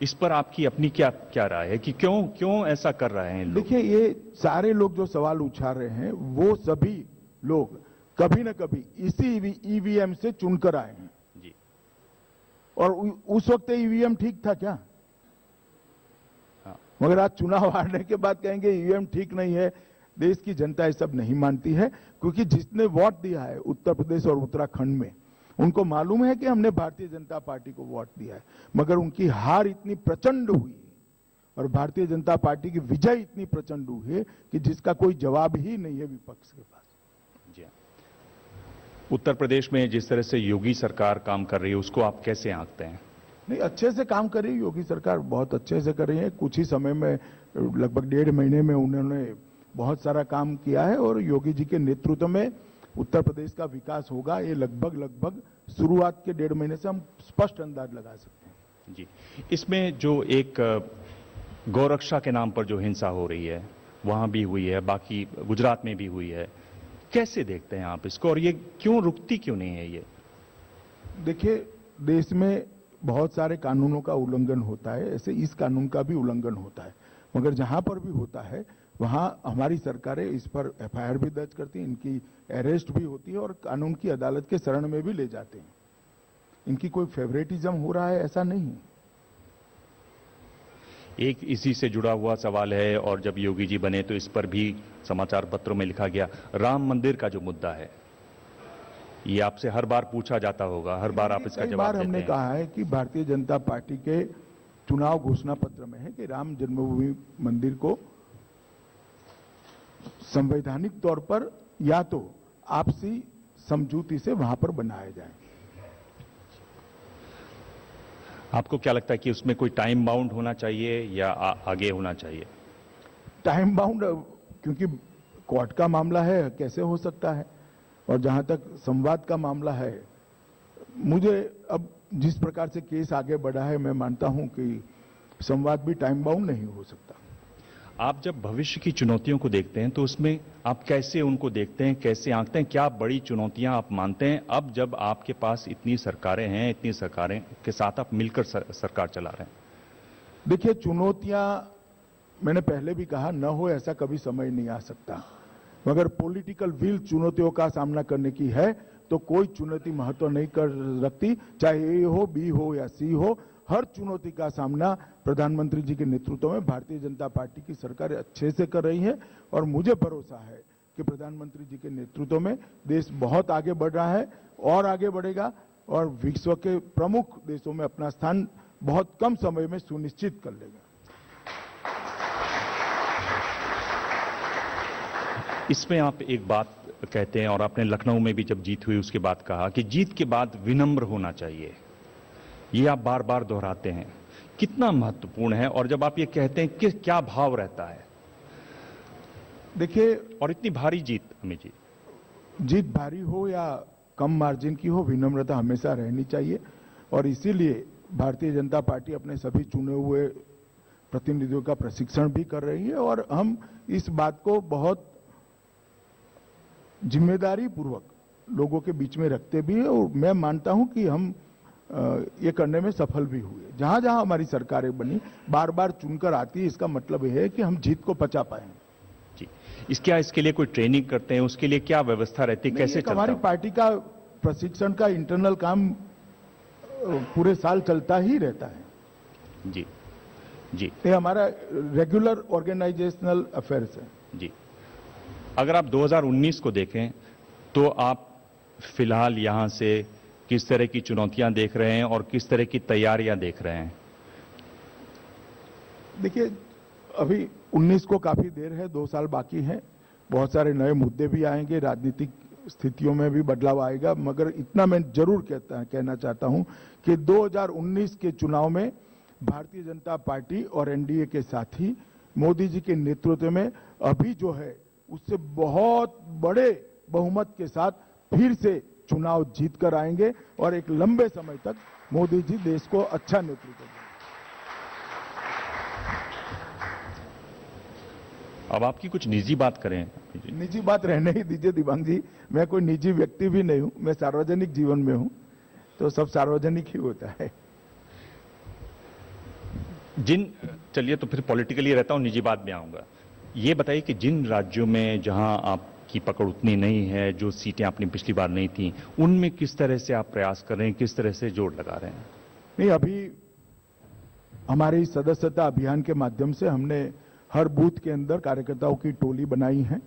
इस पर आपकी अपनी क्या क्या राय है कि क्यों ऐसा कर रहे हैं लोग? देखिए, ये सारे लोग जो सवाल उछाल रहे हैं वो सभी लोग कभी न कभी इसी ईवीएम से चुनकर आए हैं। जी, और उस वक्त ईवीएम ठीक था क्या? हाँ, मगर आज चुनाव हारने के बाद कहेंगे ईवीएम ठीक नहीं है। देश की जनता ये सब नहीं मानती है, क्योंकि जिसने वोट दिया है उत्तर प्रदेश और उत्तराखंड में, उनको मालूम है कि हमने भारतीय जनता पार्टी को वोट दिया है। मगर उनकी हार इतनी प्रचंड हुई और भारतीय जनता पार्टी की विजय इतनी प्रचंड हुई है कि जिसका कोई जवाब ही नहीं है विपक्ष के पास। जी हाँ। उत्तर प्रदेश में जिस तरह से योगी सरकार काम कर रही है उसको आप कैसे आंकते हैं? नहीं, अच्छे से काम कर रही है योगी सरकार, बहुत अच्छे से कर रही है। कुछ ही समय में, लगभग 1.5 महीने में उन्होंने बहुत सारा काम किया है और योगी जी के नेतृत्व में उत्तर प्रदेश का विकास होगा, ये लगभग शुरुआत के 1.5 महीने से हम स्पष्ट अंदाज लगा सकते हैं। जी, इसमें जो एक गौरक्षा के नाम पर जो हिंसा हो रही है वहां भी हुई है, बाकी गुजरात में भी हुई है, कैसे देखते हैं आप इसको और ये रुकती क्यों नहीं है? ये देखिए, देश में बहुत सारे कानूनों का उल्लंघन होता है, ऐसे इस कानून का भी उल्लंघन होता है। मगर जहां पर भी होता है वहां हमारी सरकारें इस पर एफआईआर भी दर्ज करती हैं, इनकी अरेस्ट भी होती है और कानून की अदालत के शरण में भी ले जाते हैं। इनकी कोई फेवरेटिज्म हो रहा है ऐसा नहीं। एक इसी से जुड़ा हुआ सवाल है और जब योगी जी बने तो इस पर भी समाचार पत्रों में लिखा गया, राम मंदिर का जो मुद्दा है, ये आपसे हर बार पूछा जाता होगा, हर बार आप इसका जवाब देते हैं। हमने कहा है कि भारतीय जनता पार्टी के चुनाव घोषणा पत्र में है कि राम जन्मभूमि मंदिर को संवैधानिक तौर पर या तो आपसी समझौते से वहां पर बनाया जाए। आपको क्या लगता है कि उसमें कोई टाइम बाउंड होना चाहिए या आगे होना चाहिए? टाइम बाउंड, क्योंकि कोर्ट का मामला है, कैसे हो सकता है? और जहां तक संवाद का मामला है, मुझे अब जिस प्रकार से केस आगे बढ़ा है, मैं मानता हूं कि संवाद भी टाइम बाउंड नहीं हो सकता। आप जब भविष्य की चुनौतियों को देखते हैं तो उसमें आप कैसे उनको देखते हैं, कैसे आंकते हैं? क्या बड़ी चुनौतियां आप मानते हैं अब जब आपके पास इतनी सरकारें हैं, इतनी सरकारें के साथ आप मिलकर सरकार चला रहे हैं? देखिए, चुनौतियां मैंने पहले भी कहा, न हो ऐसा कभी समय नहीं आ सकता। मगर पॉलिटिकल विल चुनौतियों का सामना करने की है तो कोई चुनौती महत्व नहीं कर रखती, चाहे ए हो, बी हो या सी हो। हर चुनौती का सामना प्रधानमंत्री जी के नेतृत्व में भारतीय जनता पार्टी की सरकार अच्छे से कर रही है और मुझे भरोसा है कि प्रधानमंत्री जी के नेतृत्व में देश बहुत आगे बढ़ रहा है और आगे बढ़ेगा और विश्व के प्रमुख देशों में अपना स्थान बहुत कम समय में सुनिश्चित कर लेगा। इसमें आप एक बात कहते हैं और आपने लखनऊ में भी जब जीत हुई उसके बाद कहा कि जीत के बाद विनम्र होना चाहिए, ये आप बार बार दोहराते हैं, कितना महत्वपूर्ण है? और जब आप ये कहते हैं कि क्या भाव रहता है? देखिए, और इतनी भारी जीत, अमित जी, जीत भारी हो या कम मार्जिन की हो, विनम्रता हमेशा रहनी चाहिए। और इसीलिए भारतीय जनता पार्टी अपने सभी चुने हुए प्रतिनिधियों का प्रशिक्षण भी कर रही है और हम इस बात को बहुत जिम्मेदारी पूर्वक लोगों के बीच में रखते भी है और मैं मानता हूं कि हम ये करने में सफल भी हुए। जहां जहां हमारी सरकारें बनी, बार बार चुनकर आती है, इसका मतलब यह है कि हम जीत को पचा पाए। जी, इसके लिए कोई ट्रेनिंग करते हैं? उसके लिए क्या व्यवस्था रहती है, कैसे चलता है? हमारी पार्टी का प्रशिक्षण का इंटरनल काम पूरे साल चलता ही रहता है। जी जी, ये हमारा रेगुलर ऑर्गेनाइजेशनल अफेयर्स है। जी, अगर आप 2019 को देखें तो आप फिलहाल यहां से किस तरह की चुनौतियां देख रहे हैं और किस तरह की तैयारियां देख रहे हैं? देखिए, अभी 19 को काफी देर है, 2 साल बाकी है, बहुत सारे नए मुद्दे भी आएंगे, राजनीतिक स्थितियों में भी बदलाव आएगा। मगर इतना मैं जरूर कहना चाहता हूं कि 2019 के चुनाव में भारतीय जनता पार्टी और एनडीए के साथी मोदी जी के नेतृत्व में अभी जो है उससे बहुत बड़े बहुमत के साथ फिर से चुनाव जीत कर आएंगे और एक लंबे समय तक मोदी जी देश को अच्छा नेतृत्व देंगे। अब आपकी कुछ निजी बात करें। निजी बात रहने ही दीजिए दिबांग जी, मैं कोई निजी व्यक्ति भी नहीं हूं, मैं सार्वजनिक जीवन में हूं, तो सब सार्वजनिक ही होता है। चलिए तो फिर पॉलिटिकली रहता हूं, निजी बात में आऊंगा। ये बताइए कि जिन राज्यों में जहां आपकी पकड़ उतनी नहीं है, जो सीटें आपने पिछली बार नहीं थी, उनमें किस तरह से आप प्रयास कर रहे हैं, किस तरह से जोर लगा रहे हैं? नहीं, अभी हमारे सदस्यता अभियान के माध्यम से हमने हर बूथ के अंदर कार्यकर्ताओं की टोली बनाई है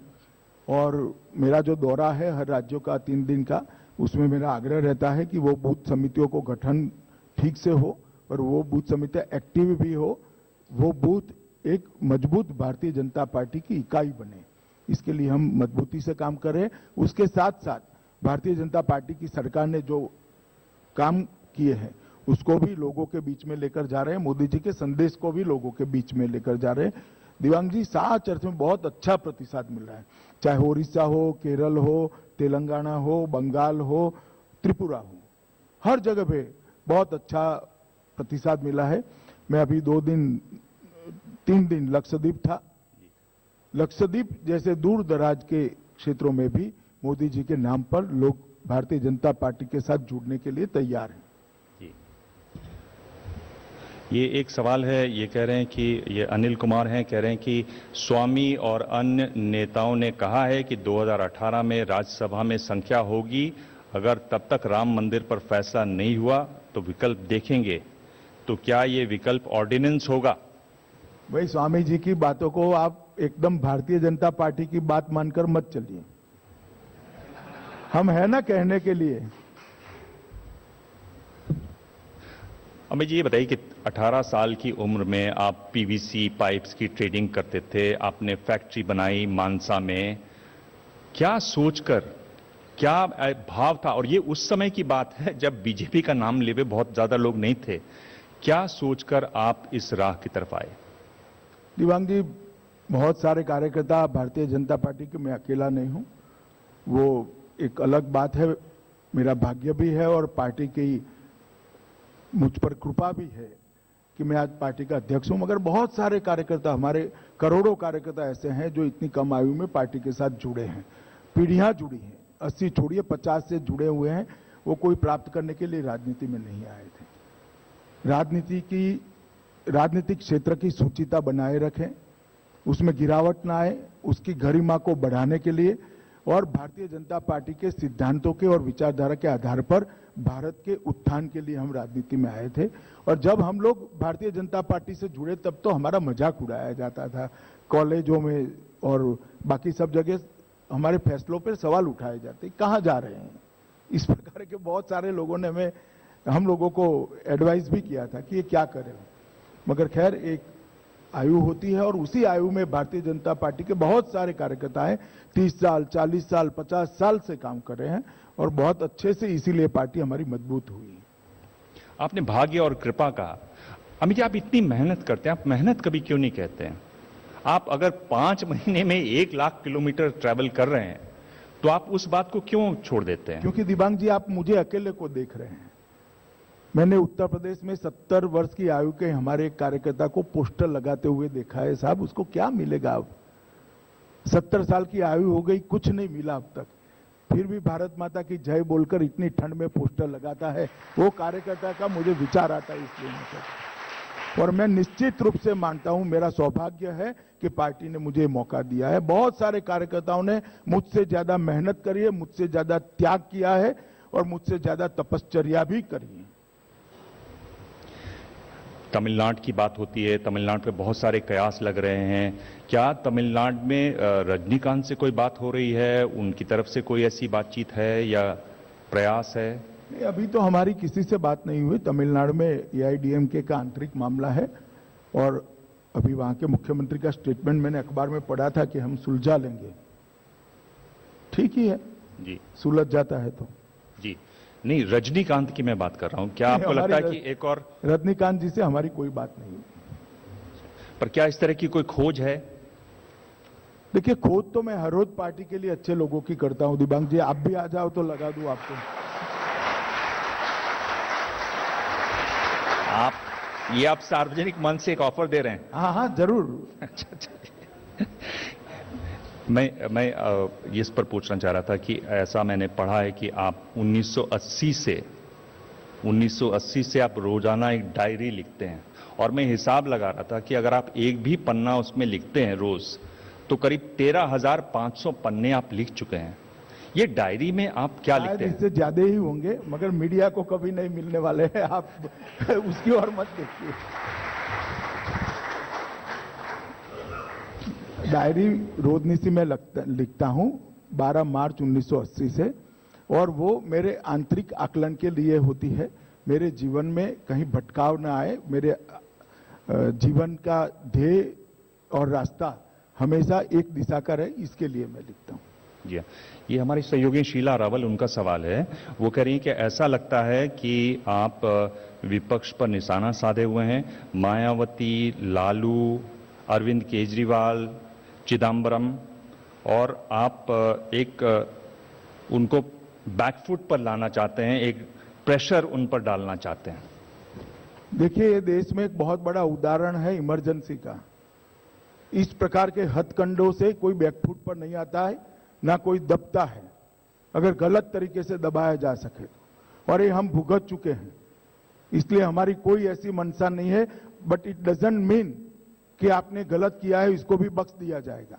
और मेरा जो दौरा है हर राज्यों का 3 दिन का, उसमें मेरा आग्रह रहता है कि वो बूथ समितियों को गठन ठीक से हो और वो बूथ समितियां एक्टिव भी हो, वो बूथ एक मजबूत भारतीय जनता पार्टी की इकाई बने, इसके लिए हम मजबूती से काम कर रहे हैं। उसके साथ साथ भारतीय जनता पार्टी की सरकार ने जो काम किए हैं उसको भी लोगों के बीच में लेकर जा रहे हैं, मोदी जी के संदेश को भी लोगों के बीच में लेकर जा रहे हैं। दिव्यांग जी, 7 चर्च में बहुत अच्छा प्रतिसाद मिल रहा है, चाहे ओडिशा हो, केरल हो, तेलंगाना हो, बंगाल हो, त्रिपुरा हो, हर जगह पे बहुत अच्छा प्रतिसाद मिला है। मैं अभी 3 दिन लक्षद्वीप था। लक्षद्वीप जैसे दूर दराज के क्षेत्रों में भी मोदी जी के नाम पर लोग भारतीय जनता पार्टी के साथ जुड़ने के लिए तैयार हैं। ये एक सवाल है, ये कह रहे हैं कि ये अनिल कुमार हैं, कह रहे हैं कि स्वामी और अन्य नेताओं ने कहा है कि 2018 में राज्यसभा में संख्या होगी, अगर तब तक राम मंदिर पर फैसला नहीं हुआ तो विकल्प देखेंगे, तो क्या ये विकल्प ऑर्डिनेंस होगा? भाई, स्वामी जी की बातों को आप एकदम भारतीय जनता पार्टी की बात मानकर मत चलिए, हम है ना कहने के लिए। अमित जी, ये बताइए कि 18 साल की उम्र में आप पीवीसी पाइप्स की ट्रेडिंग करते थे, आपने फैक्ट्री बनाई मानसा में, क्या सोचकर, क्या भाव था? और ये उस समय की बात है जब बीजेपी का नाम लेवे बहुत ज्यादा लोग नहीं थे, क्या सोचकर आप इस राह की तरफ आए? दिवांग जी, बहुत सारे कार्यकर्ता भारतीय जनता पार्टी के, मैं अकेला नहीं हूं, वो एक अलग बात है, मेरा भाग्य भी है और पार्टी की मुझ पर कृपा भी है कि मैं आज पार्टी का अध्यक्ष हूं। मगर बहुत सारे कार्यकर्ता, हमारे करोड़ों कार्यकर्ता ऐसे हैं जो इतनी कम आयु में पार्टी के साथ जुड़े हैं, पीढ़ियां जुड़ी हैं, 80 छोड़िए 50 से जुड़े हुए हैं। वो कोई प्राप्त करने के लिए राजनीति में नहीं आए थे। राजनीतिक क्षेत्र की सूचिता बनाए रखें, उसमें गिरावट ना आए, उसकी गरिमा को बढ़ाने के लिए और भारतीय जनता पार्टी के सिद्धांतों के और विचारधारा के आधार पर भारत के उत्थान के लिए हम राजनीति में आए थे। और जब हम लोग भारतीय जनता पार्टी से जुड़े तब तो हमारा मजाक उड़ाया जाता था, कॉलेजों में और बाकी सब जगह हमारे फैसलों पर सवाल उठाए जाते, कहां जा रहे हैं, इस प्रकार के बहुत सारे लोगों ने हम लोगों को एडवाइस भी किया था कि ये क्या करें। मगर खैर, एक आयु होती है और उसी आयु में भारतीय जनता पार्टी के बहुत सारे कार्यकर्ता हैं, 30 साल, 40 साल, 50 साल से काम कर रहे हैं और बहुत अच्छे से, इसीलिए पार्टी हमारी मजबूत हुई है। आपने भाग्य और कृपा कहा। अमित जी, आप इतनी मेहनत करते हैं, आप मेहनत कभी क्यों नहीं कहते हैं? आप अगर 5 महीने में 1 लाख किलोमीटर ट्रैवल कर रहे हैं तो आप उस बात को क्यों छोड़ देते हैं? क्योंकि दिबांग जी, आप मुझे अकेले को देख रहे हैं। मैंने उत्तर प्रदेश में 70 वर्ष की आयु के हमारे एक कार्यकर्ता को पोस्टर लगाते हुए देखा है। साहब, उसको क्या मिलेगा? अब 70 साल की आयु हो गई, कुछ नहीं मिला अब तक, फिर भी भारत माता की जय बोलकर इतनी ठंड में पोस्टर लगाता है। वो कार्यकर्ता का मुझे विचार आता है, इसलिए मैं कहता हूं। और मैं निश्चित रूप से मानता हूं, मेरा सौभाग्य है कि पार्टी ने मुझे मौका दिया है। बहुत सारे कार्यकर्ताओं ने मुझसे ज्यादा मेहनत करी है, मुझसे ज्यादा त्याग किया है और मुझसे ज्यादा तपश्चर्या भी करी है। तमिलनाडु की बात होती है, तमिलनाडु पे बहुत सारे कयास लग रहे हैं, क्या तमिलनाडु में रजनीकांत से कोई बात हो रही है? उनकी तरफ से कोई ऐसी बातचीत है या प्रयास है? नहीं, अभी तो हमारी किसी से बात नहीं हुई। तमिलनाडु में एआईडीएमके का आंतरिक मामला है और अभी वहां के मुख्यमंत्री का स्टेटमेंट मैंने अखबार में पढ़ा था कि हम सुलझा लेंगे। ठीक ही है जी, सुलझ जाता है तो। जी नहीं, रजनीकांत की मैं बात कर रहा हूं। क्या आपको लगता है कि एक और रजनीकांत जी से हमारी कोई बात नहीं हुई? पर क्या इस तरह की कोई खोज है? देखिए, खोज तो मैं हर रोज पार्टी के लिए अच्छे लोगों की करता हूं। दिबांग जी, आप भी आ जाओ तो लगा दूं आपको। आप सार्वजनिक मंच से एक ऑफर दे रहे हैं? हाँ हाँ, जरूर। अच्छा, मैं इस पर पूछना चाह रहा था कि ऐसा मैंने पढ़ा है कि आप 1980 से आप रोजाना एक डायरी लिखते हैं और मैं हिसाब लगा रहा था कि अगर आप एक भी पन्ना उसमें लिखते हैं रोज तो करीब 13,500 पन्ने आप लिख चुके हैं। ये डायरी में आप क्या शायद लिखते हैं? इससे ज्यादा ही होंगे, मगर मीडिया को कभी नहीं मिलने वाले हैं, आप उसकी ओर मत देखिए। डायरी रोजनिशी में लिखता हूं 12 मार्च 1980 से, और वो मेरे आंतरिक आकलन के लिए होती है। मेरे जीवन में कहीं भटकाव ना आए, मेरे जीवन का ध्येय और रास्ता हमेशा एक दिशा का रहे, इसके लिए मैं लिखता हूं। जी हाँ। ये हमारी सहयोगी शीला रावल, उनका सवाल है। वो कह रही हैं कि ऐसा लगता है कि आप विपक्ष पर निशाना साधे हुए हैं। मायावती, लालू, अरविंद केजरीवाल, चिदम्बरम, और आप एक उनको बैकफुट पर लाना चाहते हैं, एक प्रेशर उन पर डालना चाहते हैं। देखिए, ये देश में एक बहुत बड़ा उदाहरण है इमरजेंसी का। इस प्रकार के हथकंडों से कोई बैकफुट पर नहीं आता है, ना कोई दबता है, अगर गलत तरीके से दबाया जा सके तो। और ये हम भुगत चुके हैं, इसलिए हमारी कोई ऐसी मंशा नहीं है। बट इट डजंट मीन कि आपने गलत किया है इसको भी बख्श दिया जाएगा।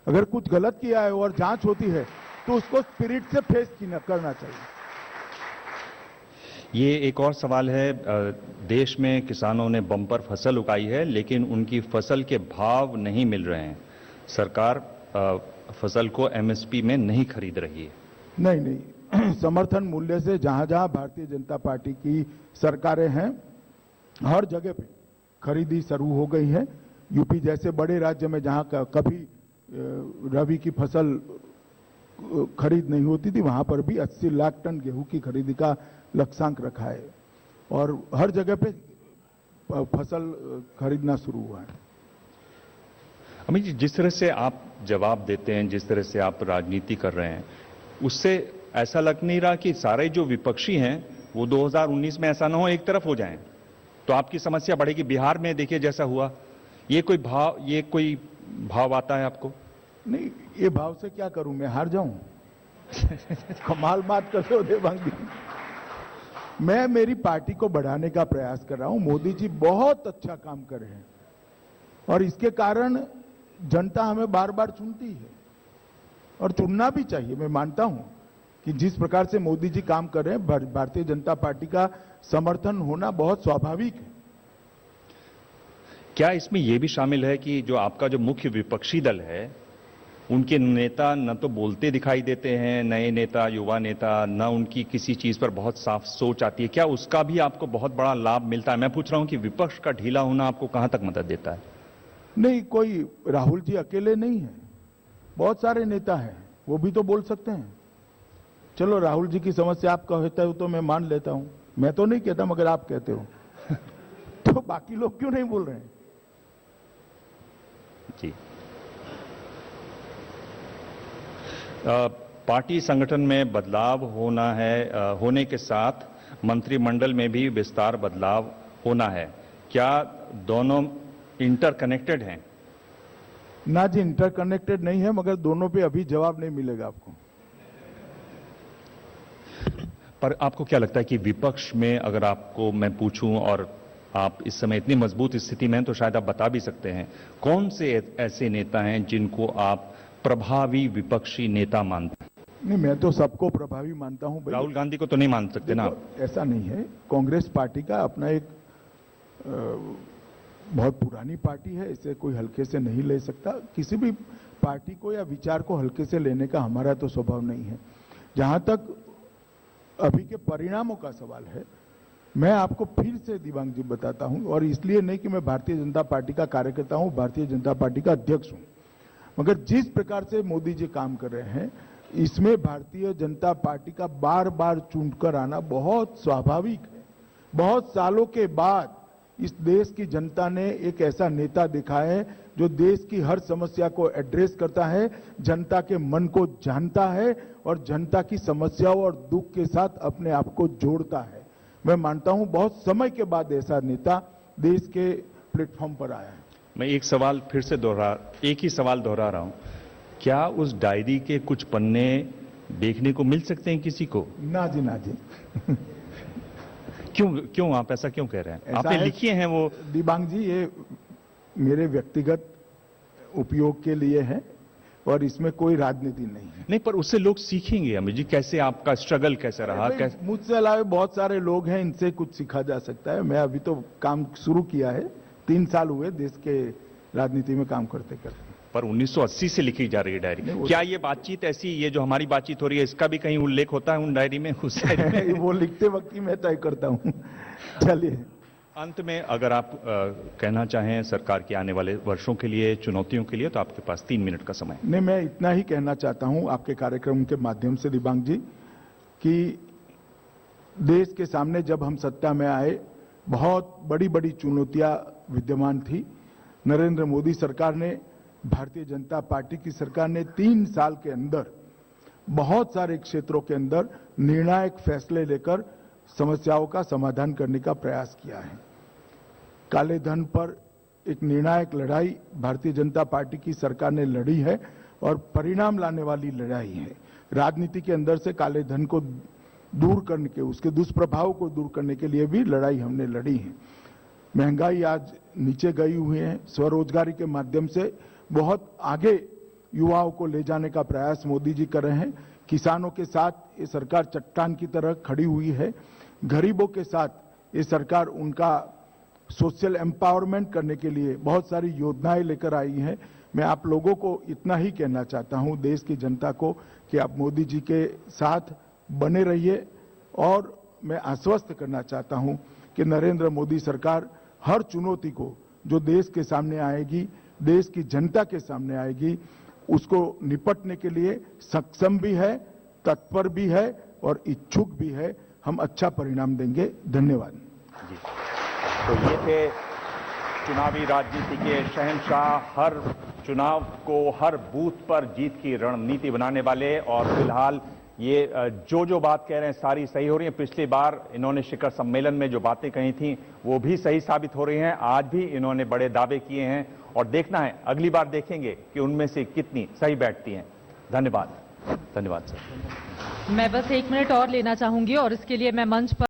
अगर कुछ गलत किया है और जांच होती है तो उसको स्पिरिट से फेस करना चाहिए। ये एक और सवाल है। देश में किसानों ने बम्पर फसल उगाई है लेकिन उनकी फसल के भाव नहीं मिल रहे हैं। सरकार फसल को एमएसपी में नहीं खरीद रही है। नहीं, समर्थन मूल्य से जहां जहां भारतीय जनता पार्टी की सरकारें हैं, हर जगह पे खरीदी शुरू हो गई है। यूपी जैसे बड़े राज्य में जहां कभी रबी की फसल खरीद नहीं होती थी, वहां पर भी 80 लाख टन गेहूं की खरीदी का लक्ष्यांक रखा है, और हर जगह पे फसल खरीदना शुरू हुआ है। अमित जी, जिस तरह से आप जवाब देते हैं, जिस तरह से आप राजनीति कर रहे हैं, उससे ऐसा लग नहीं रहा कि सारे जो विपक्षी हैं वो 2019 में ऐसा ना हो एक तरफ हो जाएं, तो आपकी समस्या बढ़ेगी। बिहार में देखिए जैसा हुआ, ये कोई भाव आता है आपको? नहीं, ये भाव से क्या करूं, मैं हार जाऊं? कमाल बात करते हो देवांग जी। मैं मेरी पार्टी को बढ़ाने का प्रयास कर रहा हूं। मोदी जी बहुत अच्छा काम कर रहे हैं और इसके कारण जनता हमें बार बार चुनती है, और चुनना भी चाहिए। मैं मानता हूं कि जिस प्रकार से मोदी जी काम कर रहे हैं, भारतीय जनता पार्टी का समर्थन होना बहुत स्वाभाविक है। क्या इसमें यह भी शामिल है कि जो आपका जो मुख्य विपक्षी दल है, उनके नेता न तो बोलते दिखाई देते हैं, नए नेता, युवा नेता, न उनकी किसी चीज पर बहुत साफ सोच आती है? क्या उसका भी आपको बहुत बड़ा लाभ मिलता है? मैं पूछ रहा हूं कि विपक्ष का ढीला होना आपको कहां तक मदद देता है? नहीं, कोई राहुल जी अकेले नहीं है, बहुत सारे नेता हैं, वो भी तो बोल सकते हैं। चलो, राहुल जी की समस्या आप कहते हो तो मैं मान लेता हूं, मैं तो नहीं कहता, मगर आप कहते हो तो बाकी लोग क्यों नहीं बोल रहे हैं? जी। पार्टी संगठन में बदलाव होना है, होने के साथ मंत्रिमंडल में भी विस्तार बदलाव होना है। क्या दोनों इंटरकनेक्टेड हैं? ना जी, इंटरकनेक्टेड नहीं है, मगर दोनों पे अभी जवाब नहीं मिलेगा आपको। पर आपको क्या लगता है कि विपक्ष में अगर आपको मैं पूछूं, और आप इस समय इतनी मजबूत स्थिति में हैं तो शायद आप बता भी सकते हैं, कौन से ऐसे नेता हैं जिनको आप प्रभावी विपक्षी नेता मानते हैं? नहीं, मैं तो सबको प्रभावी मानता हूं भाई। राहुल गांधी को तो नहीं मान सकते ना आप? ऐसा नहीं है। कांग्रेस पार्टी का अपना एक बहुत पुरानी पार्टी है, इसे कोई हल्के से नहीं ले सकता। किसी भी पार्टी को या विचार को हल्के से लेने का हमारा तो स्वभाव नहीं है। जहां तक अभी के परिणामों का सवाल है, मैं आपको फिर से दिवांग जी बताता हूं, और इसलिए नहीं कि मैं भारतीय जनता पार्टी का कार्यकर्ता हूं, भारतीय जनता पार्टी का अध्यक्ष हूं, मगर जिस प्रकार से मोदी जी काम कर रहे हैं, इसमें भारतीय जनता पार्टी का बार बार चुनकर आना बहुत स्वाभाविक है। बहुत सालों के बाद इस देश की जनता ने एक ऐसा नेता देखा है जो देश की हर समस्या को एड्रेस करता है, जनता के मन को जानता है और जनता की समस्याओं और दुख के साथ अपने आप को जोड़ता है। मैं मानता हूं बहुत समय के बाद ऐसा नेता देश के प्लेटफॉर्म पर आया है। मैं एक ही सवाल दोहरा रहा हूं। क्या उस डायरी के कुछ पन्ने देखने को मिल सकते हैं किसी को? ना जी, ना जी। क्यों आप ऐसा क्यों कह रहे हैं? ऐसा आपने है, लिखी हैं वो? दिबांग जी, ये मेरे व्यक्तिगत उपयोग के लिए है और इसमें कोई राजनीति नहीं है। नहीं, पर उससे लोग सीखेंगे अमित जी, कैसे आपका स्ट्रगल कैसे रहा, भाई, कैसे। मुझसे अलावा बहुत सारे लोग हैं, इनसे कुछ सीखा जा सकता है। मैं अभी तो काम शुरू किया है, 3 साल हुए देश के राजनीति में काम करते करते। पर 1980 से लिखी जा रही है डायरी। क्या ये बातचीत ऐसी, ये जो हमारी बातचीत हो रही है, इसका भी कहीं उल्लेख होता है उन डायरी में, उस डायरी में? वो लिखते वक्त ही मैं तय करता हूं। चलिए, अंत में अगर आप कहना चाहें सरकार के आने वाले वर्षों के लिए, चुनौतियों के लिए, तो आपके पास 3 मिनट का समय। नहीं, मैं इतना ही कहना चाहता हूं आपके कार्यक्रम के माध्यम से दिबांग जी, कि देश के सामने जब हम सत्ता में आए, बहुत बड़ी बड़ी चुनौतियां विद्यमान थी। नरेंद्र मोदी सरकार ने, भारतीय जनता पार्टी की सरकार ने 3 साल के अंदर बहुत सारे क्षेत्रों के अंदर निर्णायक फैसले लेकर समस्याओं का समाधान करने का प्रयास किया है। काले धन पर एक निर्णायक लड़ाई भारतीय जनता पार्टी की सरकार ने लड़ी है और परिणाम लाने वाली लड़ाई है। राजनीति के अंदर से काले धन को दूर करने के, उसके दुष्प्रभाव को दूर करने के लिए भी लड़ाई हमने लड़ी है। महंगाई आज नीचे गई हुई है। स्वरोजगारी के माध्यम से बहुत आगे युवाओं को ले जाने का प्रयास मोदी जी कर रहे हैं। किसानों के साथ ये सरकार चट्टान की तरह खड़ी हुई है। गरीबों के साथ ये सरकार उनका सोशल एम्पावरमेंट करने के लिए बहुत सारी योजनाएं लेकर आई है। मैं आप लोगों को इतना ही कहना चाहता हूं, देश की जनता को, कि आप मोदी जी के साथ बने रहिए। और मैं आश्वस्त करना चाहता हूं कि नरेंद्र मोदी सरकार हर चुनौती को जो देश के सामने आएगी, देश की जनता के सामने आएगी, उसको निपटने के लिए सक्षम भी है, तत्पर भी है और इच्छुक भी है। हम अच्छा परिणाम देंगे। धन्यवाद जी। तो ये थे चुनावी राजनीति के शहंशाह, हर चुनाव को हर बूथ पर जीत की रणनीति बनाने वाले। और फिलहाल ये जो बात कह रहे हैं सारी सही हो रही है। पिछली बार इन्होंने शिखर सम्मेलन में जो बातें कही थी वो भी सही साबित हो रही हैं। आज भी इन्होंने बड़े दावे किए हैं और देखना है, अगली बार देखेंगे कि उनमें से कितनी सही बैठती हैं। धन्यवाद। धन्यवाद सर। मैं बस 1 मिनट और लेना चाहूंगी और इसके लिए मैं मंच पर